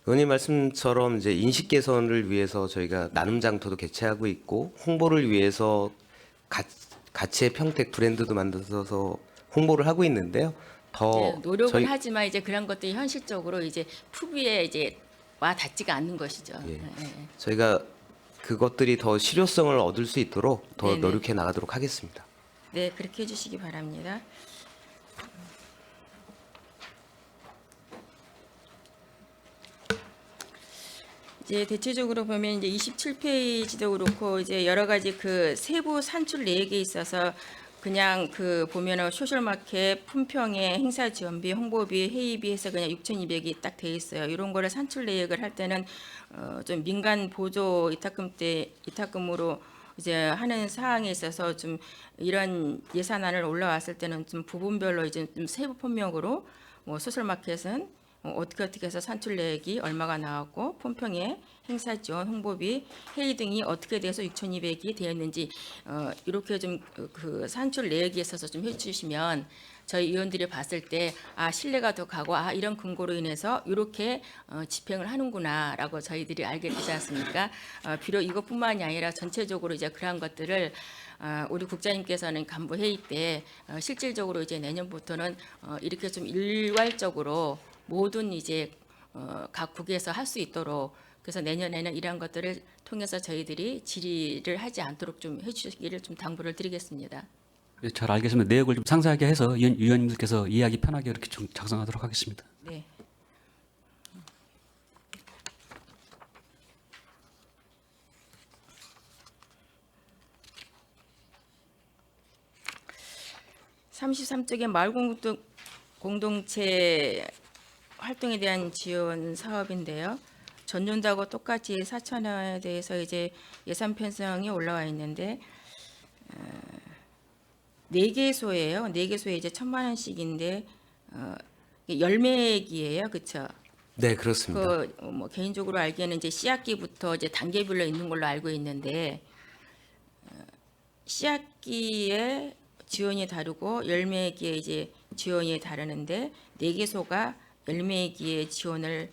의원님 말씀처럼 이제 인식 개선을 위해서 저희가 나눔 장터도 개최하고 있고 홍보를 위해서 가치의 평택 브랜드도 만들어서 홍보를 하고 있는데요. 더 네, 노력은 저희 하지만 이제 그런 것들이 현실적으로 이제 푸비에 이제 와 닿지가 않는 것이죠. 예. 네, 네. 저희가 그것들이 더 실효성을 얻을 수 있도록 더 네네. 노력해 나가도록 하겠습니다. 네, 그렇게 해주시기 바랍니다. 이제 대체적으로 보면 이제 27페이지도 그렇고 이제 여러 가지 그 세부 산출 내역에 있어서 그냥 그 보면은 소셜마켓, 품평회, 행사 지원비, 홍보비, 회의비 해서 그냥 6,200이 딱 돼 있어요. 이런 거를 산출 내역을 할 때는 좀 민간 보조 이탁금으로 이제 하는 사항에 있어서 좀 이런 예산안을 올라왔을 때는 좀 부분별로 이제 좀 세부 phân 명으로 뭐 소셜마켓은 어떻게 해서 산출 내역이 얼마가 나왔고 품평회, 행사 지원, 홍보비, 회의 등이 어떻게 돼서 6,200이 되었는지 이렇게 좀 그 산출 내역에 있어서 좀 해주시면 저희 의원들이 봤을 때 아 신뢰가 더 가고 아 이런 근거로 인해서 이렇게 집행을 하는구나라고 저희들이 알게 되지 않습니까? 비록 이것뿐만이 아니라 전체적으로 이제 그러한 것들을 우리 국장님께서는 간부 회의 때 실질적으로 이제 내년부터는 이렇게 좀 일괄적으로 모든 이제 각 국에서 할 수 있도록 그래서 내년에는 이러한 것들을 통해서 저희들이 질의를 하지 않도록 좀 해주시기를 좀 당부를 드리겠습니다. 예, 잘 알겠습니다. 내역을 좀 상세하게 해서 위원님들께서 이해하기 편하게 이렇게 좀 작성하도록 하겠습니다. 네. (33쪽의) 마을 공동체 활동에 대한 지원 사업인데요. 전년도하고 똑같이 4,000원에 대해서 이제 예산 편성이 올라와 있는데 4개소예요. 4개소에 이제 1,000만 원씩인데 열매기예요, 그렇죠? 네, 그렇습니다. 그 뭐 개인적으로 알기에는 이제 씨앗기부터 이제 단계별로 있는 걸로 알고 있는데 씨앗기에 지원이 다르고 열매기에 이제 지원이 다르는데 4개소가 열매기에 지원을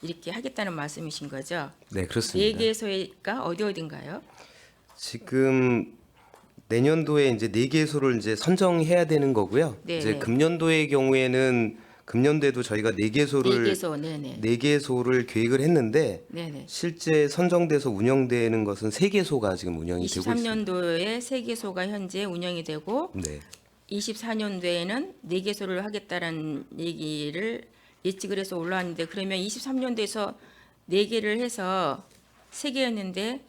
이렇게 하겠다는 말씀이신 거죠? 네, 그렇습니다. 4개소가 어딘가요? 지금 내년도에 이제 4개소를 이제 선정해야 되는 거고요. 네, 이제 네. 금년도의 경우에는 금년도에도 저희가 4개소를 4개소, 네네. 4개소를 계획을 했는데 네네. 실제 선정돼서 운영되는 것은 3개소가 지금 운영이 되고 있습니다. 23년도에 3개소가 현재 운영이 되고 네. 24년도에는 4개소를 하겠다는 얘기를 예측을 해서 올라왔는데 그러면 23년도에서 4개를 해서 3개였는데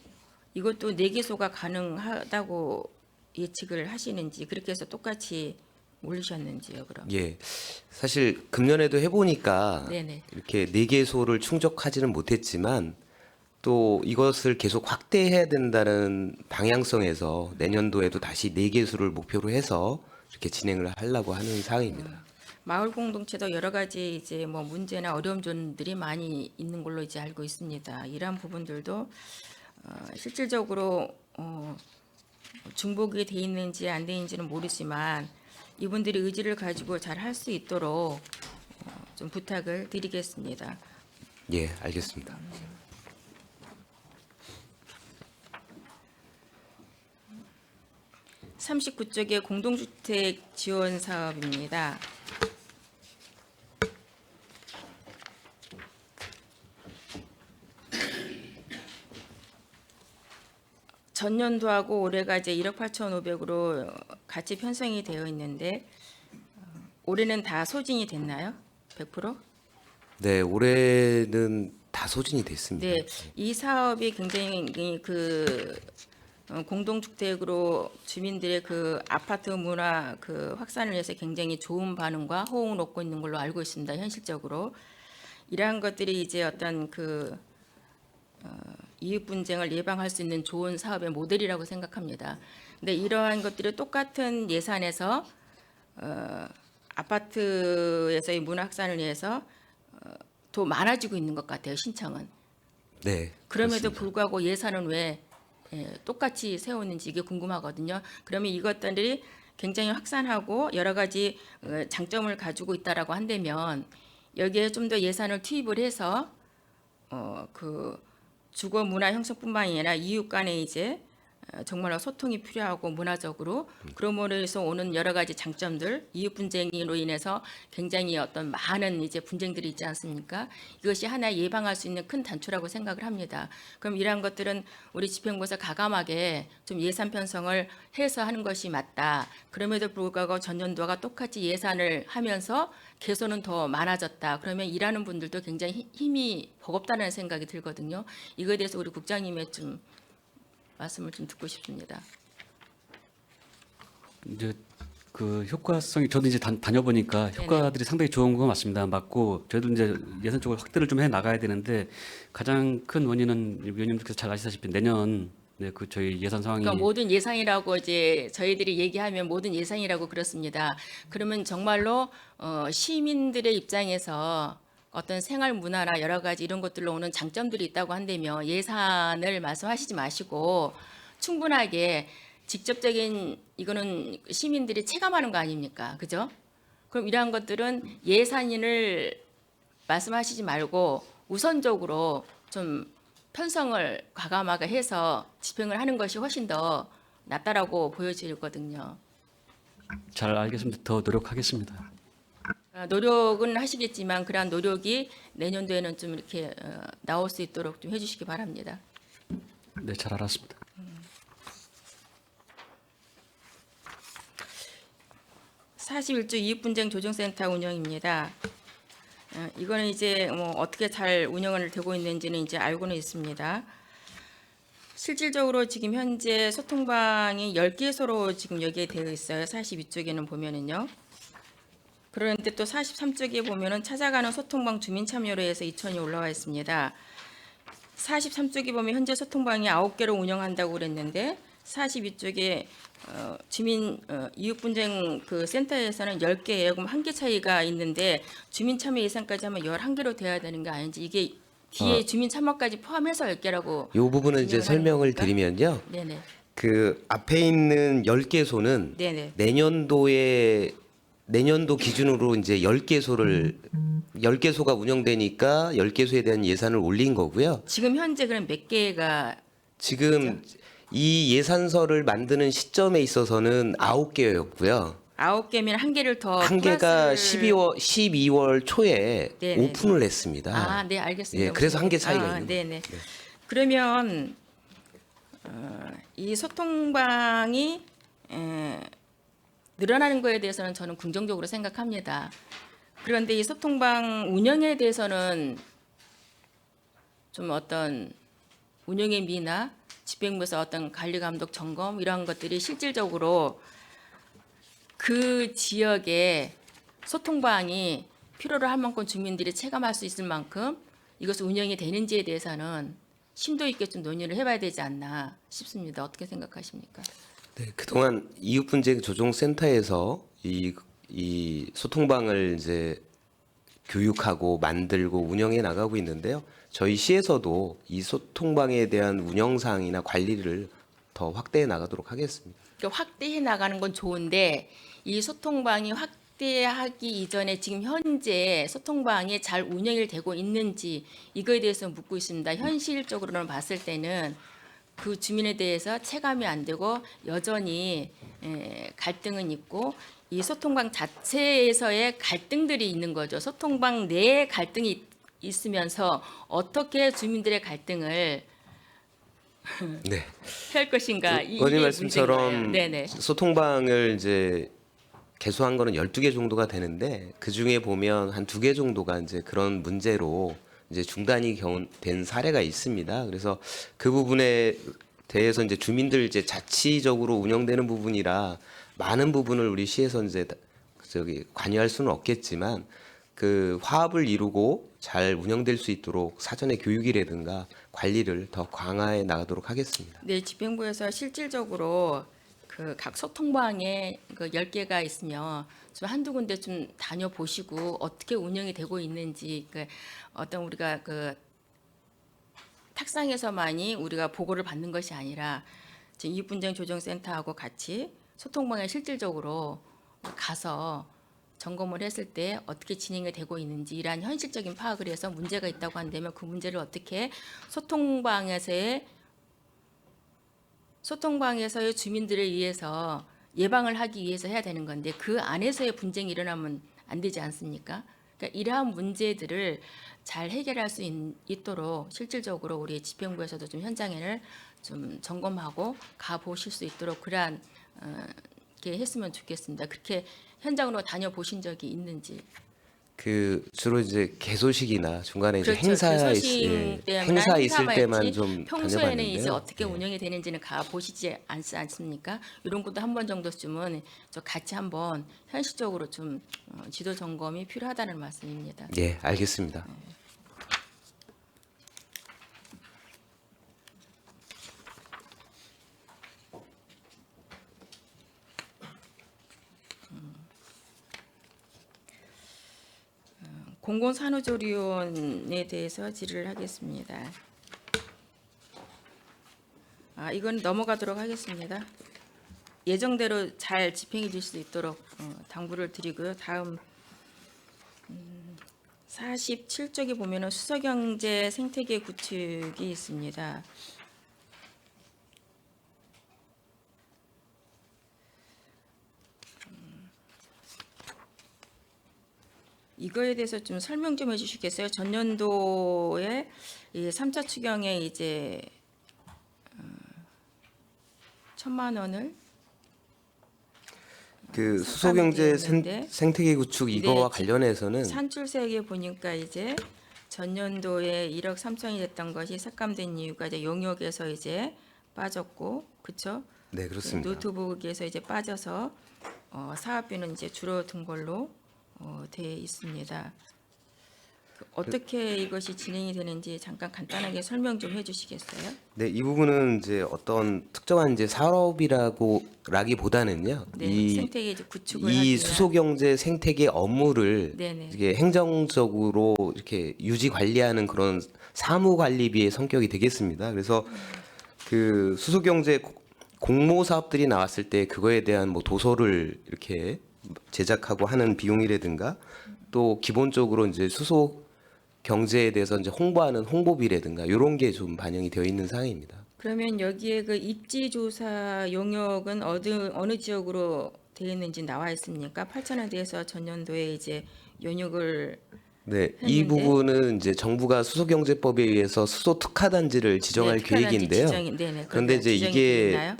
이것도 4개소가 가능하다고 예측을 하시는지 그렇게 해서 똑같이 올리셨는지요, 그럼? 예. 사실 금년에도 해보니까 네네. 이렇게 4개소를 충족하지는 못했지만 또 이것을 계속 확대해야 된다는 방향성에서 내년도에도 다시 4개소를 목표로 해서 이렇게 진행을 하려고 하는 사항입니다. 마을 공동체도 여러 가지 이제 뭐 문제나 어려운 점들이 많이 있는 걸로 이제 알고 있습니다. 이러한 부분들도 실질적으로 중복이 돼 있는지 안 돼 있는지는 모르지만 이분들이 의지를 가지고 잘 할 수 있도록 좀 부탁을 드리겠습니다. 예, 알겠습니다. 39쪽의 공동주택 지원 사업입니다. 전년도하고 올해가 이제 1억 8,500으로 같이 편성이 되어 있는데 올해는 다 소진이 됐나요? 100%? 네, 올해는 다 소진이 됐습니다. 네, 이 사업이 굉장히 공동주택으로 주민들의 그 아파트 문화 그 확산을 위해서 굉장히 좋은 반응과 호응을 얻고 있는 걸로 알고 있습니다. 현실적으로 이러한 것들이 이제 어떤 이익 분쟁을 예방할 수 있는 좋은 사업의 모델이라고 생각합니다. 근데 이러한 것들이 똑같은 예산에서 아파트에서의 문화 확산을 위해서 더 많아지고 있는 것 같아요. 신청은. 네. 그럼에도 그렇습니다. 불구하고 예산은 왜 똑같이 세우는지 이게 궁금하거든요. 그러면 이것들이 굉장히 확산하고 여러 가지 장점을 가지고 있다라고 한다면 여기에 좀 더 예산을 투입을 해서 그 주거 문화 형성뿐만 아니라 이웃 간에 이제 정말로 소통이 필요하고 문화적으로 그러므로 해서 오는 여러 가지 장점들 이웃 분쟁으로 인해서 굉장히 어떤 많은 이제 분쟁들이 있지 않습니까? 이것이 하나 예방할 수 있는 큰 단초라고 생각을 합니다. 그럼 이러한 것들은 우리 집행부에서 가감하게 좀 예산 편성을 해서 하는 것이 맞다. 그럼에도 불구하고 전년도와 똑같이 예산을 하면서 개선은 더 많아졌다. 그러면 일하는 분들도 굉장히 힘이 버겁다는 생각이 들거든요. 이거에 대해서 우리 국장님의 좀 말씀을 좀 듣고 싶습니다. 이제 그 효과성이 저도 이제 다녀보니까 효과들이 상당히 좋은 건 맞습니다. 맞고 저희도 이제 예산 쪽으로 확대를 좀 해 나가야 되는데 가장 큰 원인은 위원님께서 잘 아시다시피 내년 그 저희 예산 상황이 그러니까 모든 예산이라고 이제 저희들이 얘기하면 모든 예산이라고 그렇습니다. 그러면 정말로 시민들의 입장에서 어떤 생활 문화나 여러 가지 이런 것들로 오는 장점들이 있다고 한다면 예산을 말씀하시지 마시고 충분하게 직접적인 이거는 시민들이 체감하는 거 아닙니까? 그죠? 그럼 이러한 것들은 예산을 말씀하시지 말고 우선적으로 좀 편성을 과감하게 해서 집행을 하는 것이 훨씬 더 낫다라고 보여지거든요. 잘 알겠습니다. 더 노력하겠습니다. 노력은 하시겠지만 그러한 노력이 내년도에는 좀 이렇게 나올 수 있도록 좀 해주시기 바랍니다. 네, 잘 알았습니다. 41조 이웃분쟁 조정센터 운영입니다. 이거는 이제 뭐 어떻게 잘 운영을 되고 있는지는 이제 알고는 있습니다. 실질적으로 지금 현재 소통방이 10개소로 지금 여기에 되어 있어요. 42쪽에는 보면은요. 그런데 또 43쪽에 보면은 찾아가는 소통방 주민 참여로 해서 2천이 올라와 있습니다. 43쪽에 보면 현재 소통방이 9개로 운영한다고 그랬는데 42쪽에 주민 이웃분쟁 그 센터에서는 10개예요. 그럼 1개 차이가 있는데 주민 참여 예산까지 하면 11개로 돼야 되는 게 아닌지 이게 뒤에 주민 참여까지 포함해서 10개라고 이 부분은 이제 진행을 하는 설명을 겁니까? 드리면요. 네네. 그 앞에 있는 10개소는 네네. 내년도 기준으로 이제 10개소가 운영되니까 10개소에 대한 예산을 올린 거고요. 지금 현재 그럼 몇 개가 지금 이 예산서를 만드는 시점에 있어서는 9개였고요. 9개면 1개를 더 한 개가 플러스를- 12월 초에 네네. 오픈을 했습니다. 아, 네, 알겠습니다. 예, 그래서 한 개 차이가 있는 네네. 그러면 이 소통방이 늘어나는 거에 대해서는 저는 긍정적으로 생각합니다. 그런데 이 소통방 운영에 대해서는 좀 어떤 운영의 미나 집행부에서 어떤 관리 감독 점검 이러한 것들이 실질적으로 그 지역에 소통방이 필요로 할 만큼 주민들이 체감할 수 있을 만큼 이것이 운영이 되는지에 대해서는 심도 있게 좀 논의를 해봐야 되지 않나 싶습니다. 어떻게 생각하십니까? 네, 그동안 이웃분쟁 조정센터에서 이 소통방을 이제 교육하고 만들고 운영해 나가고 있는데요. 저희 시에서도 이 소통방에 대한 운영상이나 관리를 더 확대해 나가도록 하겠습니다. 그러니까 확대해 나가는 건 좋은데 이 소통방이 확대하기 이전에 지금 현재 소통방이 잘 운영이 되고 있는지 이거에 대해서 묻고 있습니다. 현실적으로는 봤을 때는 그 주민에 대해서 체감이 안 되고 여전히 갈등은 있고 이 소통방 자체에서의 갈등들이 있는 거죠. 소통방 내에 갈등이 있으면서 어떻게 주민들의 갈등을 네. 할 것인가 이게 의원님 문제인 거예요. 말씀처럼 네네. 소통방을 이제 개수한 거는 12개 정도가 되는데 그 중에 보면 한 2개 정도가 이제 그런 문제로 이제 중단이 된 사례가 있습니다. 그래서 그 부분에 대해서 이제 주민들 이제 자치적으로 운영되는 부분이라 많은 부분을 우리 시에서 이제 관여할 수는 없겠지만 그 화합을 이루고 잘 운영될 수 있도록 사전에 교육이라든가 관리를 더 강화해 나가도록 하겠습니다. 네, 집행부에서 실질적으로 그 각 소통방에 그 10개가 있으면 좀 한두 군데 좀 다녀보시고 어떻게 운영이 되고 있는지 그 어떤 우리가 그 탁상에서만이 우리가 보고를 받는 것이 아니라 지금 이익분쟁조정센터하고 같이 소통방에 실질적으로 가서 점검을 했을 때 어떻게 진행이 되고 있는지 이러한 현실적인 파악을 해서 문제가 있다고 한다면 그 문제를 어떻게 소통방에서의 주민들을 위해서 예방을 하기 위해서 해야 되는 건데 그 안에서의 분쟁이 일어나면 안 되지 않습니까? 그러니까 이러한 문제들을 잘 해결할 수 있도록 실질적으로 우리 집행부에서도 좀 현장을 좀 점검하고 가 보실 수 있도록 그러한 게 했으면 좋겠습니다. 그렇게 현장으로 다녀 보신 적이 있는지. 그 주로 이제 개소식이나 중간에 이제 그렇죠. 행사 소식 때문에 행사 있을 행사가 때만 있지 좀 평소에는 다녀봤는데요. 이제 어떻게 네. 운영이 되는지는 가 보시지 않습니까? 이런 것도 한 번 정도쯤은 저 같이 한번 현실적으로 좀 지도 점검이 필요하다는 말씀입니다. 예, 알겠습니다. 공공산후조리원에 대해서 질의를 하겠습니다. 이건 넘어가도록 하겠습니다. 예정대로 잘 집행해 주실 수 있도록 당부를 드리고요. 다음 47쪽에 보면은 수서경제 생태계 구축이 있습니다. 이거에 대해서 좀 설명 좀 해주시겠어요? 전년도에 이 3차 추경에 이제 1,000만 원을 그 수소경제 삭감되었는데 생태계 구축 이거와 네, 관련해서는 산출세에 보니까 이제 전년도에 1억 3천이 됐던 것이 삭감된 이유가 이제 용역에서 이제 빠졌고, 그렇죠? 네, 그렇습니다. 노트북에서 이제 빠져서 사업비는 이제 줄어든 걸로 돼 있습니다. 어떻게 이것이 진행이 되는지 잠깐 간단하게 설명 좀 해주시겠어요? 네, 이 부분은 이제 어떤 특정한 이제 사업이라기보다는요. 네, 생태계 이제 구축을 하기 이 위한. 수소경제 생태계 업무를 네네. 이게 행정적으로 이렇게 유지 관리하는 그런 사무 관리비의 성격이 되겠습니다. 그래서 그 수소경제 공모 사업들이 나왔을 때 그거에 대한 뭐 도서를 이렇게 제작하고 하는 비용이라든가 또 기본적으로 이제 수소 경제에 대해서 이제 홍보하는 홍보비라든가 이런 게 좀 반영이 되어 있는 사항입니다. 그러면 여기에 그 입지 조사 용역은 어느 지역으로 되어 있는지 나와 있습니까? 8천에 대해서 전년도에 이제 용역을 네, 이 했는데. 부분은 이제 정부가 수소경제법에 의해서 수소 특화단지를 지정할 계획인데요. 네네. 그런데 이제 지정이 되어 있나요?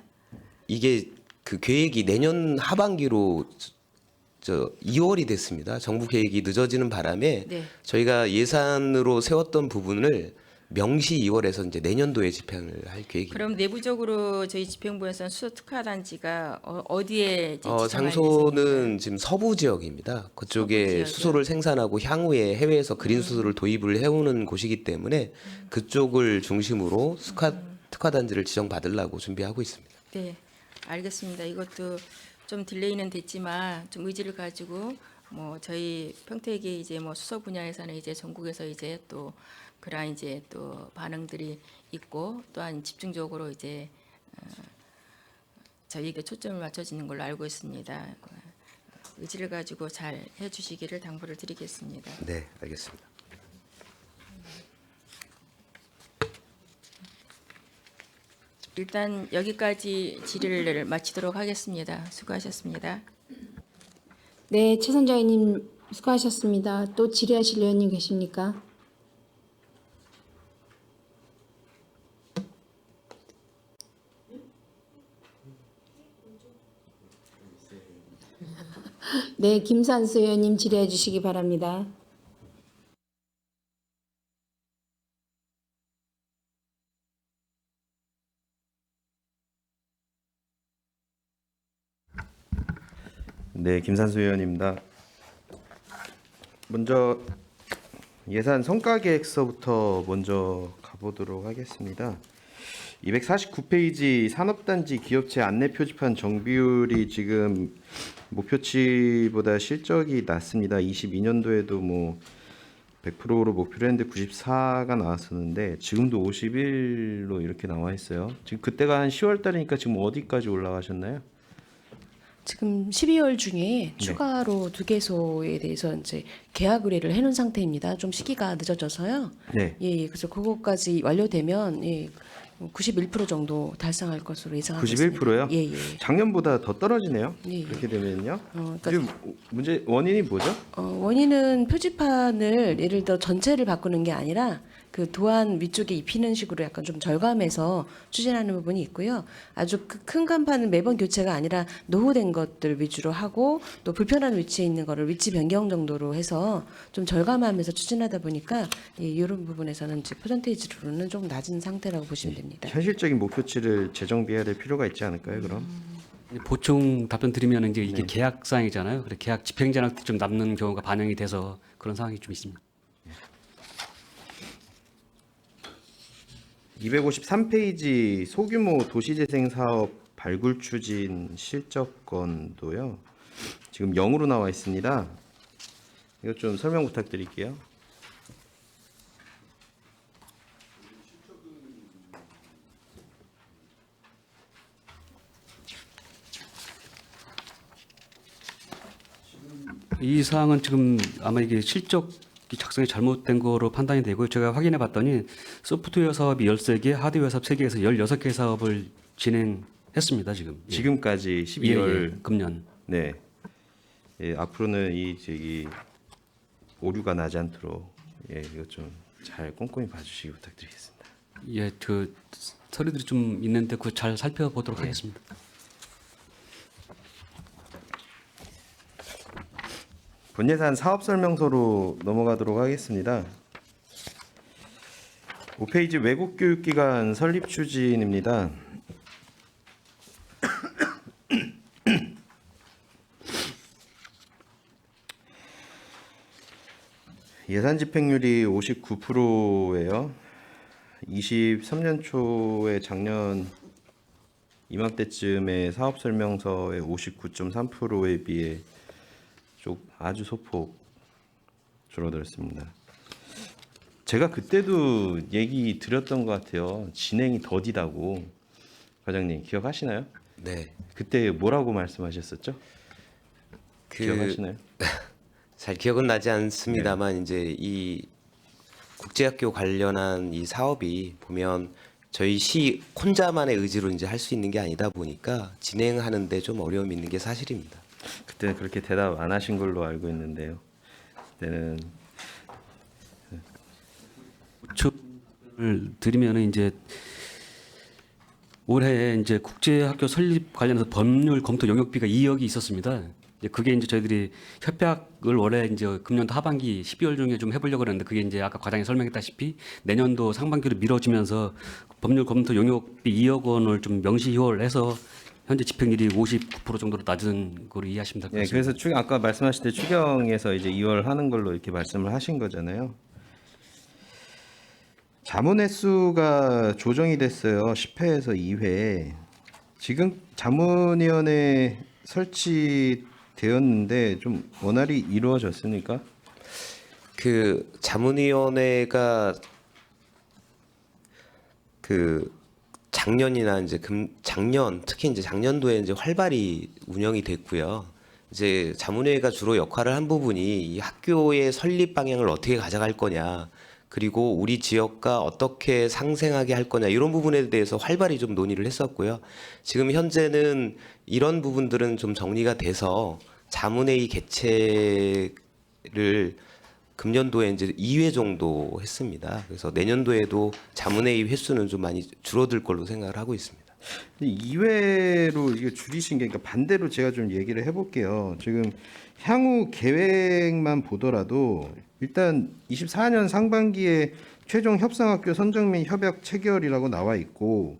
이게 그 계획이 내년 하반기로 2월이 됐습니다. 정부 계획이 늦어지는 바람에 네. 저희가 예산으로 세웠던 부분을 명시 2월에서 이제 내년도에 집행을 할 계획입니다. 그럼 내부적으로 저희 집행부에서는 수소 특화 단지가 어디에 이제 지정할 장소는 지금 서부 지역입니다. 그쪽에 서부 지역이요? 수소를 생산하고 향후에 해외에서 그린 수소를 도입을 해오는 곳이기 때문에 그쪽을 중심으로 특화 단지를 지정받으려고 준비하고 있습니다. 네, 알겠습니다. 이것도 좀 딜레이는 됐지만 좀 의지를 가지고 뭐 저희 평택이 이제 뭐 수소 분야에서는 이제 전국에서 이제 또 그러한 이제 또 반응들이 있고 또한 집중적으로 이제 저희에게 초점을 맞춰지는 걸로 알고 있습니다. 의지를 가지고 잘 해주시기를 당부를 드리겠습니다. 네, 알겠습니다. 일단 여기까지 질의를 마치도록 하겠습니다. 수고하셨습니다. 네, 최선자 의원님 수고하셨습니다. 또 질의하실 의원님 계십니까? 네, 김산수 의원님 질의해 주시기 바랍니다. 네, 김산수 의원입니다. 먼저 예산 성과 계획서부터 먼저 가보도록 하겠습니다. 249페이지 산업단지 기업체 안내 표지판 정비율이 지금 목표치보다 실적이 낮습니다. 22년도에도 뭐 100%로 목표를 했는데 94가 나왔었는데 지금도 51로 이렇게 나와 있어요. 지금 그때가 한 10월 달이니까 지금 어디까지 올라가셨나요? 지금 12월 중에 추가로 2개소에 대해서 이제 계약 의뢰를 해놓은 상태입니다. 좀 시기가 늦어져서요. 네. 예, 그래서 그것까지 완료되면 91% 정도 달성할 것으로 예상하고 있습니다. 91%요? 예, 예. 작년보다 더 떨어지네요. 예, 예. 이렇게 되면요. 그러니까 지금 문제 원인이 뭐죠? 원인은 표지판을 예를 들어 전체를 바꾸는 게 아니라 그 도안 위쪽에 입히는 식으로 약간 좀 절감해서 추진하는 부분이 있고요. 아주 큰 간판은 매번 교체가 아니라 노후된 것들 위주로 하고 또 불편한 위치에 있는 거를 위치 변경 정도로 해서 좀 절감하면서 추진하다 보니까 이런 부분에서는 이제 퍼센테이지로는 좀 낮은 상태라고 보시면 됩니다. 현실적인 목표치를 재정비해야 될 필요가 있지 않을까요? 그럼 보충 답변 드리면 이제 이게 계약 사항이잖아요. 그래 계약 집행자한테 좀 남는 경우가 반영이 돼서 그런 상황이 좀 있습니다. 253페이지 소규모 도시재생 사업 발굴 추진 실적건도요. 지금 0으로 나와 있습니다. 이거 좀 설명 부탁드릴게요. 이 사항은 지금 아마 이게 실적 작성이 잘못된 거로 판단이 되고요. 제가 확인해 봤더니 소프트웨어 사업이 13개, 하드웨어 사업 3개에서 16개 사업을 진행했습니다, 지금. 예. 지금까지 예, 12월 예, 금년. 네. 예, 앞으로는 이 저기 오류가 나지 않도록 이거 좀 잘 꼼꼼히 봐주시기 부탁드리겠습니다. 예, 그 서류들이 좀 있는데 그 잘 살펴보도록 하겠습니다. 본예산 사업 설명서로 넘어가도록 하겠습니다. 5페이지 외국 교육기관 설립 추진입니다. 예산 집행률이 59%예요. 23년 초에 작년 이맘때쯤에 사업 설명서의 59.3%에 비해 아주 소폭 줄어들었습니다. 제가 그때도 얘기 드렸던 것 같아요. 진행이 더디다고. 과장님 기억하시나요? 네. 그때 뭐라고 말씀하셨었죠? 기억하시나요? 잘 기억은 나지 않습니다만 이제 이 국제학교 관련한 이 사업이 보면 저희 시 혼자만의 의지로 이제 할 수 있는 게 아니다 보니까 진행하는데 좀 어려움이 있는 게 사실입니다. 그때 그렇게 대답 안 하신 걸로 알고 있는데요. 그때는 을 드리면은 이제 올해 이제 국제학교 설립 관련해서 법률 검토 용역비가 2억이 있었습니다. 이제 그게 이제 저희들이 협약을 원래 이제 금년도 하반기 12월 중에 좀 해보려고 했는데 그게 이제 아까 과장이 설명했다시피 내년도 상반기로 미뤄지면서 법률 검토 용역비 2억 원을 좀 명시효율해서 현재 집행률이 59% 정도로 낮은 거로 이해하시면 될 것 같습니다. 그래서 아까 말씀하실 때 추경에서 이제 2월 하는 걸로 이렇게 말씀을 하신 거잖아요. 자문 횟수가 조정이 됐어요. 10회에서 2회. 지금 자문위원회 설치되었는데 좀 원활히 이루어졌습니까? 그 자문위원회가 그 작년이나 이제 작년 특히 이제 작년도에 이제 활발히 운영이 됐고요. 이제 자문회가 주로 역할을 한 부분이 이 학교의 설립 방향을 어떻게 가져갈 거냐, 그리고 우리 지역과 어떻게 상생하게 할 거냐, 이런 부분에 대해서 활발히 좀 논의를 했었고요. 지금 현재는 이런 부분들은 좀 정리가 돼서 자문회의 개최를 금년도에 이제 2회 정도 했습니다. 그래서 내년도에도 자문회의 횟수는 좀 많이 줄어들 걸로 생각을 하고 있습니다. 이외로 이게 줄이신 게, 그러니까 반대로 제가 좀 얘기를 해볼게요. 지금 향후 계획만 보더라도 일단 24년 상반기에 최종 협상학교 선정 및 협약 체결이라고 나와 있고,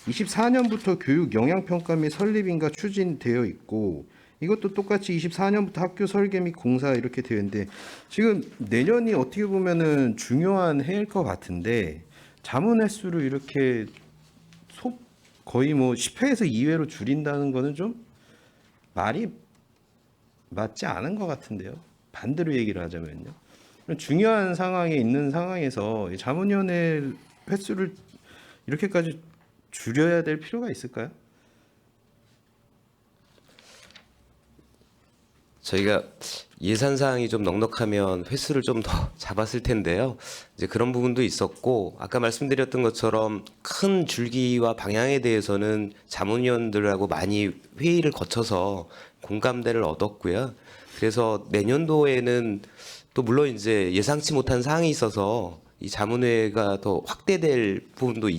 24년부터 교육 영향평가 및 설립인가 추진되어 있고, 이것도 똑같이 24년부터 학교 설계 및 공사 이렇게 되어 있는데, 지금 내년이 어떻게 보면은 중요한 해일 것 같은데 자문 횟수를 이렇게 거의 뭐 10회에서 2회로 줄인다는 거는 좀 말이 맞지 않은 것 같은데요. 반대로 얘기를 하자면요. 중요한 상황에 있는 상황에서 이 자문위원회 횟수를 이렇게까지 줄여야 될 필요가 있을까요? 저희가 예산 사항이 좀 넉넉하면 횟수를 좀 더 잡았을 텐데요. 이제 그런 부분도 있었고, 아까 말씀드렸던 것처럼 큰 줄기와 방향에 대해서는 자문위원들하고 많이 회의를 거쳐서 공감대를 얻었고요. 그래서 내년도에는 또 물론 이제 예상치 못한 사항이 있어서 이 자문회가 더 확대될 부분도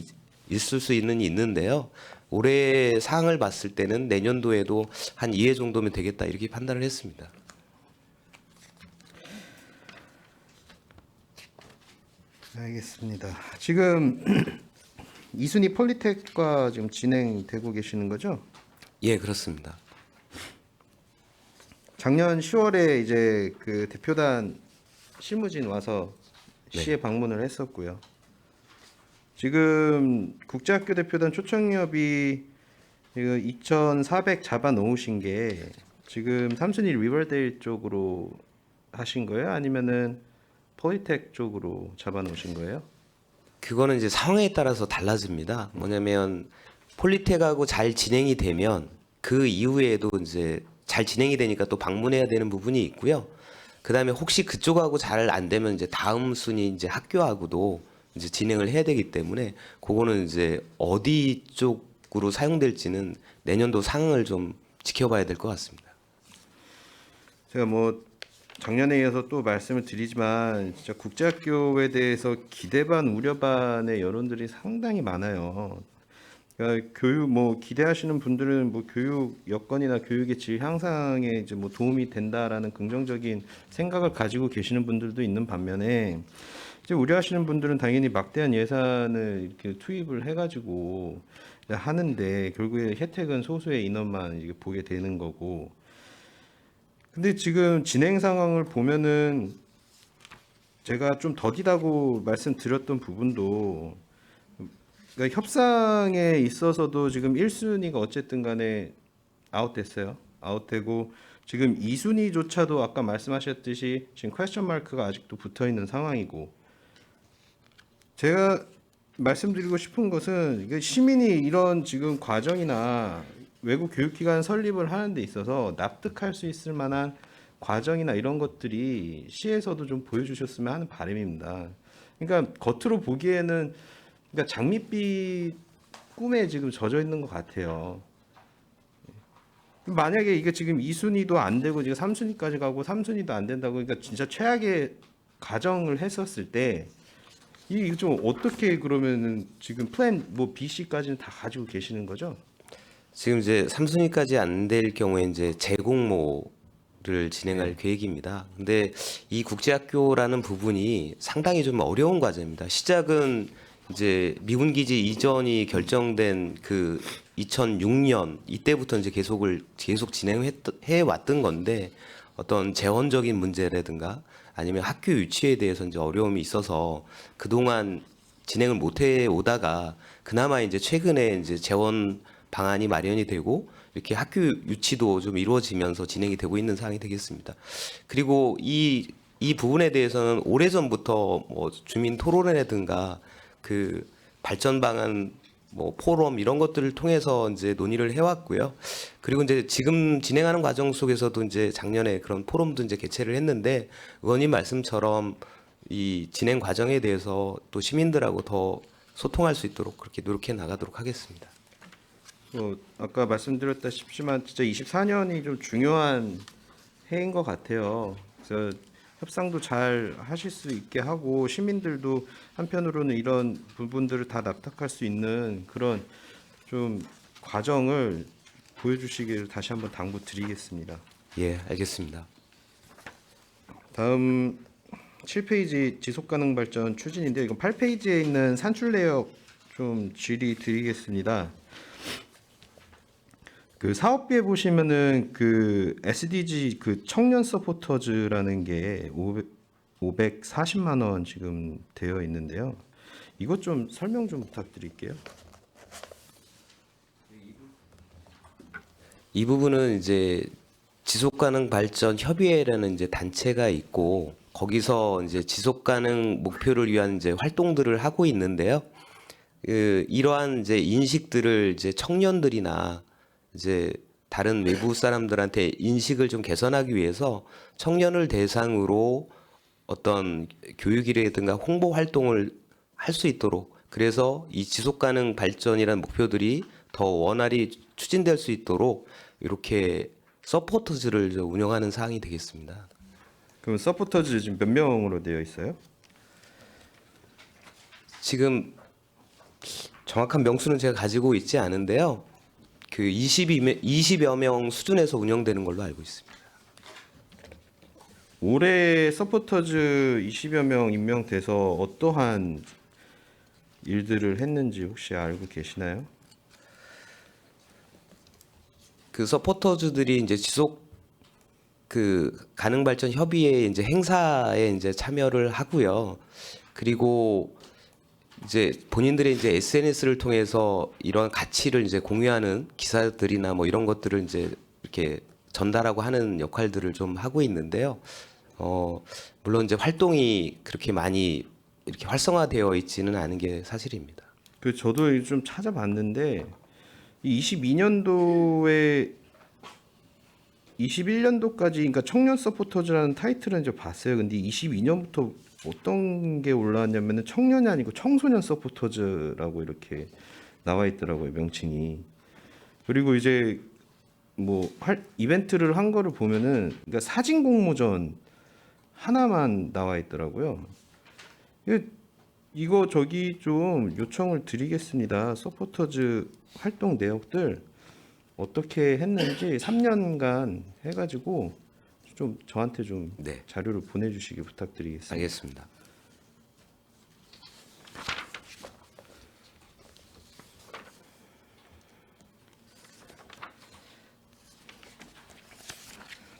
있을 수 있는데요. 올해 사항을 봤을 때는 내년도에도 한 2회 정도면 되겠다, 이렇게 판단을 했습니다. 알겠습니다. 지금 이순희 폴리텍과 지금 진행되고 계시는 거죠? 예, 그렇습니다. 작년 10월에 이제 그 대표단 실무진 와서 시에 방문을 했었고요. 지금 국제학교 대표단 초청협이 2,400 잡아 놓으신 게 지금 삼순위 리버데일 쪽으로 하신 거예요? 아니면은 폴리텍 쪽으로 잡아 놓으신 거예요? 그거는 이제 상황에 따라서 달라집니다. 뭐냐면 폴리텍하고 잘 진행이 되면 그 이후에도 이제 잘 진행이 되니까 또 방문해야 되는 부분이 있고요. 그다음에 혹시 그쪽하고 잘 안 되면 이제 다음 순위 이제 학교하고도 이제 진행을 해야 되기 때문에 그거는 이제 어디 쪽으로 사용될지는 내년도 상황을 좀 지켜봐야 될 것 같습니다. 제가 뭐 작년에 이어서 또 말씀을 드리지만 진짜 국제학교에 대해서 기대 반 우려 반의 여론들이 상당히 많아요. 그러니까 교육 뭐 기대하시는 분들은 뭐 교육 여건이나 교육의 질 향상에 이제 뭐 도움이 된다라는 긍정적인 생각을 가지고 계시는 분들도 있는 반면에, 이제 우려하시는 분들은 당연히 막대한 예산을 이렇게 투입을 해가지고 하는데 결국에 혜택은 소수의 인원만 이게 보게 되는 거고. 근데 지금 진행 상황을 보면은 제가 좀 더디다고 말씀드렸던 부분도, 그러니까 협상에 있어서도 지금 1순위가 어쨌든 간에 아웃됐어요. 아웃되고 지금 2순위조차도 아까 말씀하셨듯이 지금 퀘스천 마크가 아직도 붙어 있는 상황이고, 제가 말씀드리고 싶은 것은 이게 시민이 이런 지금 과정이나 외국 교육기관 설립을 하는 데 있어서 납득할 수 있을 만한 과정이나 이런 것들이 시에서도 좀 보여주셨으면 하는 바람입니다. 그러니까 겉으로 보기에는 그러니까 장밋빛 꿈에 지금 젖어 있는 것 같아요. 만약에 이게 지금 2순위도 안 되고 지금 3순위까지 가고 3순위도 안 된다고, 그러니까 진짜 최악의 가정을 했었을 때 이게 좀 어떻게, 그러면은 지금 플랜 뭐 B, C까지는 다 가지고 계시는 거죠? 지금 이제 3순위까지 안 될 경우에 이제 재공모를 진행할 계획입니다. 근데 이 국제학교라는 부분이 상당히 좀 어려운 과제입니다. 시작은 이제 미군 기지 이전이 결정된 그 2006년 이때부터 이제 계속 진행해 왔던 건데, 어떤 재원적인 문제라든가 아니면 학교 유치에 대해서 이제 어려움이 있어서 그동안 진행을 못해 오다가 그나마 이제 최근에 이제 재원 방안이 마련이 되고 이렇게 학교 유치도 좀 이루어지면서 진행이 되고 있는 상황이 되겠습니다. 그리고 이 부분에 대해서는 오래전부터 뭐 주민 토론회라든가 그 발전 방안 뭐 포럼 이런 것들을 통해서 이제 논의를 해왔고요. 그리고 이제 지금 진행하는 과정 속에서도 이제 작년에 그런 포럼도 이제 개최를 했는데 의원님 말씀처럼 이 진행 과정에 대해서 또 시민들하고 더 소통할 수 있도록 그렇게 노력해 나가도록 하겠습니다. 아까 말씀드렸다시피만 진짜 24년이 좀 중요한 해인 것 같아요. 그래서 협상도 잘 하실 수 있게 하고 시민들도 한편으로는 이런 부분들을 다 납득할 수 있는 그런 좀 과정을 보여주시기를 다시 한번 당부드리겠습니다. 예, 알겠습니다. 다음 7페이지 지속가능 발전 추진인데요. 이건 8페이지에 있는 산출 내역 좀 질의드리겠습니다. 그 사업비에 보시면은 그 SDG 그 청년 서포터즈라는 게 540만 원 지금 되어 있는데요. 이것 좀 설명 좀 부탁드릴게요. 이 부분은 이제 지속가능 발전 협의회라는 이제 단체가 있고 거기서 이제 지속가능 목표를 위한 이제 활동들을 하고 있는데요. 이러한 이제 인식들을 이제 청년들이나 이제 다른 외부 사람들한테 인식을 좀 개선하기 위해서 청년을 대상으로 어떤 교육이라든가 홍보 활동을 할 수 있도록 그래서 이 지속가능 발전이라는 목표들이 더 원활히 추진될 수 있도록 이렇게 서포터즈를 운영하는 사항이 되겠습니다. 그럼 서포터즈 지금 몇 명으로 되어 있어요? 지금 정확한 명수는 제가 가지고 있지 않은데요. 그 20여 명 수준에서 운영되는 걸로 알고 있습니다. 올해 서포터즈 20여 명 임명돼서 어떠한 일들을 했는지 혹시 알고 계시나요? 그 서포터즈들이 이제 지속 그 가능 발전 협의회 이제 행사에 이제 참여를 하고요. 그리고 이제 본인들의 이제 SNS를 통해서 이런 가치를 이제 공유하는 기사들이나 뭐 이런 것들을 이제 이렇게 전달하고 하는 역할들을 좀 하고 있는데요. 물론 이제 활동이 그렇게 많이 이렇게 활성화되어 있지는 않은 게 사실입니다. 그 저도 좀 찾아봤는데 이 22년도에 21년도까지 그러니까 청년 서포터즈라는 타이틀은 이제 봤어요. 근데 22년부터 어떤 게 올라왔냐면은 청년이 아니고 청소년 서포터즈라고 이렇게 나와 있더라고요, 명칭이. 그리고 이제 뭐 이벤트를 한 거를 보면은 그러니까 사진 공모전 하나만 나와 있더라고요. 이거 저기 좀 요청을 드리겠습니다. 서포터즈 활동 내역들 어떻게 했는지 3년간 해가지고 좀 저한테 좀 네. 자료를 보내주시기 부탁드리겠습니다. 알겠습니다.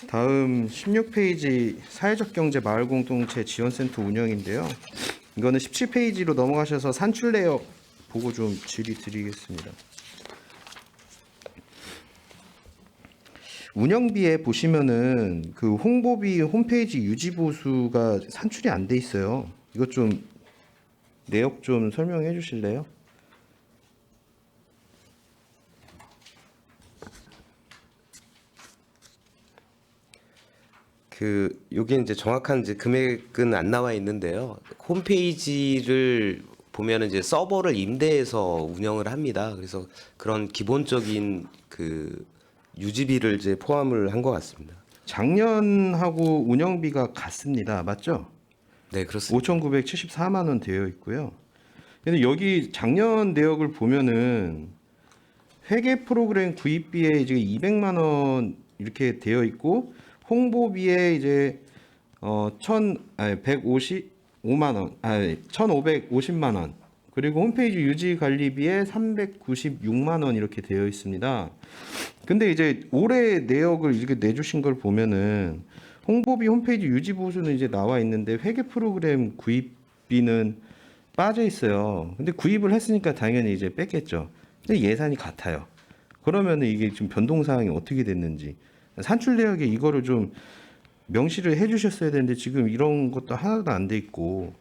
다음 16페이지 사회적 경제 마을 공동체 지원센터 운영인데요. 이거는 17페이지로 넘어가셔서 산출 내역 보고 좀 질의 드리겠습니다. 운영비에 보시면은 그 홍보비 홈페이지 유지 보수가 산출이 안 돼 있어요. 이것 좀 내역 좀 설명해 주실래요? 요게 이제 정확한 이제 금액은 안 나와 있는데요. 홈페이지를 보면은 이제 서버를 임대해서 운영을 합니다. 그래서 그런 기본적인 그 유지비를 이제 포함을 한 것 같습니다. 작년하고 운영비가 같습니다. 맞죠? 네, 그렇습니다. 5,974만 원 되어 있고요. 근데 여기 작년 내역을 보면은 회계 프로그램 구입비에 이제 200만 원 이렇게 되어 있고 홍보비에 이제 1,155만 원, 1,550만 원. 그리고 홈페이지 유지 관리비에 396만 원 이렇게 되어 있습니다. 근데 이제 올해 내역을 이렇게 내주신 걸 보면은 홍보비 홈페이지 유지 보수는 이제 나와 있는데 회계 프로그램 구입비는 빠져 있어요. 근데 구입을 했으니까 당연히 이제 뺐겠죠. 근데 예산이 같아요. 그러면은 이게 지금 변동 사항이 어떻게 됐는지 산출 내역에 이거를 좀 명시를 해주셨어야 되는데 지금 이런 것도 하나도 안 돼 있고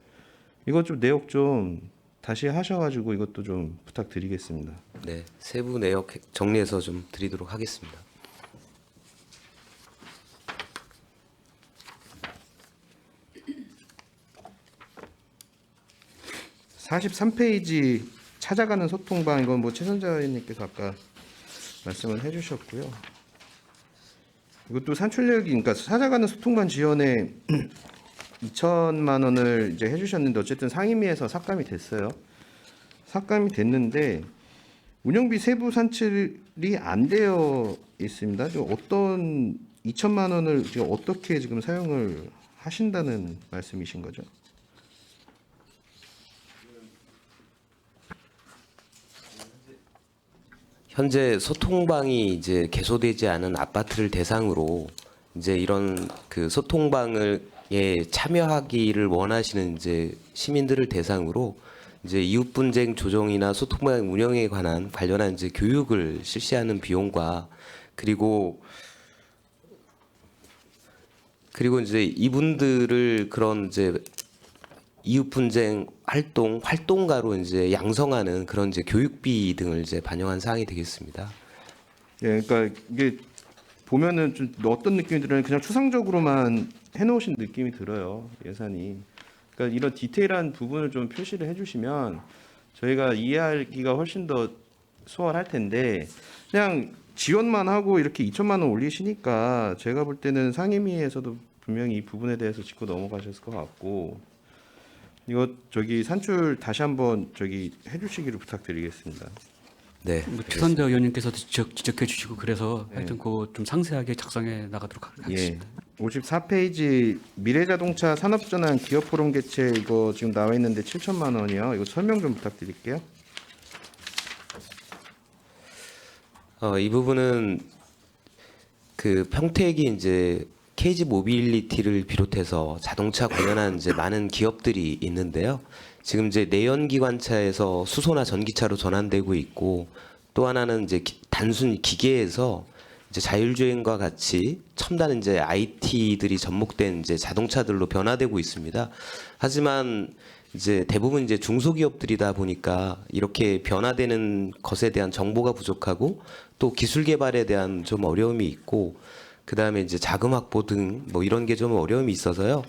이거 좀 내역 좀 다시 하셔가지고 이것도 좀 부탁드리겠습니다. 네, 세부 내역 정리해서 좀 드리도록 하겠습니다. (43페이지) 찾아가는 소통방, 이건 뭐 최선자 의원님께서 아까 말씀을 해주셨고요. 이것도 산출력이, 그러니까 찾아가는 소통반 지원에 2천만 원을 이제 해주셨는데 어쨌든 상임위에서 삭감이 됐어요. 삭감이 됐는데 운영비 세부 산출이 안 되어 있습니다. 지금 어떤 2천만 원을 지금 어떻게 지금 사용을 하신다는 말씀이신 거죠? 현재 소통방이 이제 개소되지 않은 아파트를 대상으로 이제 이런 그 소통방을 참여하기를 원하시는 이제 시민들을 대상으로 이제 이웃 분쟁 조정이나 소통방 운영에 관련한 이제 교육을 실시하는 비용과 그리고 이제 이분들을 그런 이제 이웃 분쟁 활동가로 이제 양성하는 그런 이제 교육비 등을 이제 반영한 사항이 되겠습니다. 예, 그러니까 이게 보면은 좀 어떤 느낌이 들어요? 그냥 추상적으로만 해놓으신 느낌이 들어요, 예산이. 그러니까 이런 디테일한 부분을 좀 표시를 해주시면 저희가 이해하기가 훨씬 더 수월할 텐데 그냥 지원만 하고 이렇게 2천만 원 올리시니까 제가 볼 때는 상임위에서도 분명히 이 부분에 대해서 짚고 넘어가셨을 것 같고, 이거 산출 다시 한번 해주시기를 부탁드리겠습니다. 네. 뭐 최선자 의원님께서도 지적해 주시고 그래서 하여튼 그거 좀 상세하게 작성해 나가도록 하겠습니다. 예. 54페이지 미래자동차 산업전환 기업포럼 개최, 이거 지금 나와 있는데 7천만 원이요. 이거 설명 좀 부탁드릴게요. 이 부분은 그 평택이 이제 KG 모빌리티를 비롯해서 자동차 관련한 이제 많은 기업들이 있는데요. 지금 이제 내연기관차에서 수소나 전기차로 전환되고 있고, 또 하나는 이제 단순 기계에서 이제 자율주행과 같이 첨단 이제 IT들이 접목된 이제 자동차들로 변화되고 있습니다. 하지만 이제 대부분 이제 중소기업들이다 보니까 이렇게 변화되는 것에 대한 정보가 부족하고 또 기술 개발에 대한 좀 어려움이 있고, 그다음에 이제 자금 확보 등 뭐 이런 게 좀 어려움이 있어서요.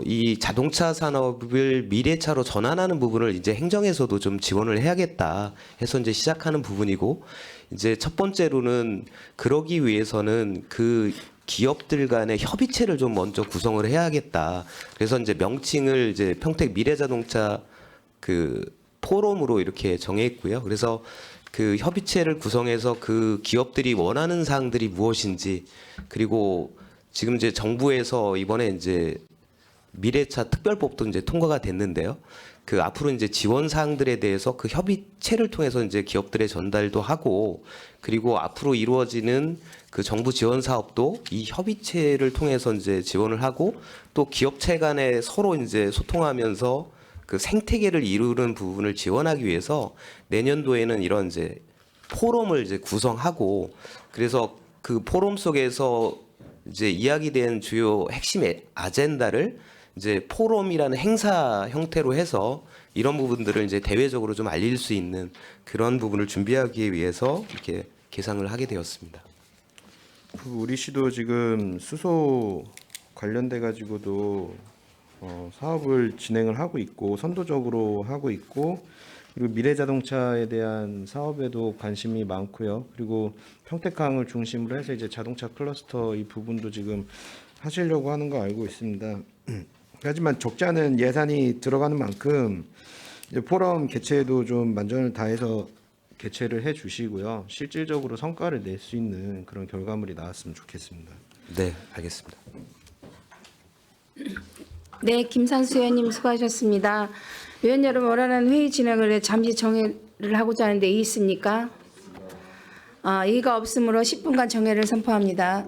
이 자동차 산업을 미래차로 전환하는 부분을 이제 행정에서도 좀 지원을 해야겠다 해서 이제 시작하는 부분이고, 이제 첫 번째로는 그러기 위해서는 그 기업들 간의 협의체를 좀 먼저 구성을 해야겠다. 그래서 이제 명칭을 이제 평택 미래자동차 그 포럼으로 이렇게 정했고요. 그래서 그 협의체를 구성해서 그 기업들이 원하는 사항들이 무엇인지, 그리고 지금 이제 정부에서 이번에 이제 미래차 특별법도 이제 통과가 됐는데요. 그 앞으로 이제 지원 사항들에 대해서 그 협의체를 통해서 이제 기업들에 전달도 하고, 그리고 앞으로 이루어지는 그 정부 지원 사업도 이 협의체를 통해서 이제 지원을 하고, 또 기업체 간에 서로 이제 소통하면서 그 생태계를 이루는 부분을 지원하기 위해서 내년도에는 이런 이제 포럼을 이제 구성하고, 그래서 그 포럼 속에서 이제 이야기된 주요 핵심의 아젠다를 이제 포럼이라는 행사 형태로 해서 이런 부분들을 이제 대외적으로 좀 알릴 수 있는 그런 부분을 준비하기 위해서 이렇게 계상을 하게 되었습니다. 우리 시도 지금 수소 관련돼 가지고도 사업을 진행을 하고 있고 선도적으로 하고 있고, 그리고 미래자동차에 대한 사업에도 관심이 많고요. 그리고 평택항을 중심으로 해서 이제 자동차 클러스터 이 부분도 지금 하시려고 하는 거 알고 있습니다. 하지만 적지 않은 예산이 들어가는 만큼 이제 포럼 개최에도 좀 만전을 다해서 개최를 해 주시고요. 실질적으로 성과를 낼 수 있는 그런 결과물이 나왔으면 좋겠습니다. 네, 알겠습니다. 네, 김산수 의원님 수고하셨습니다. 의원 여러분, 원활한 회의 진행을 잠시 정회를 하고자 하는데 이의 있습니까? 이의가 없으므로 10분간 정회를 선포합니다.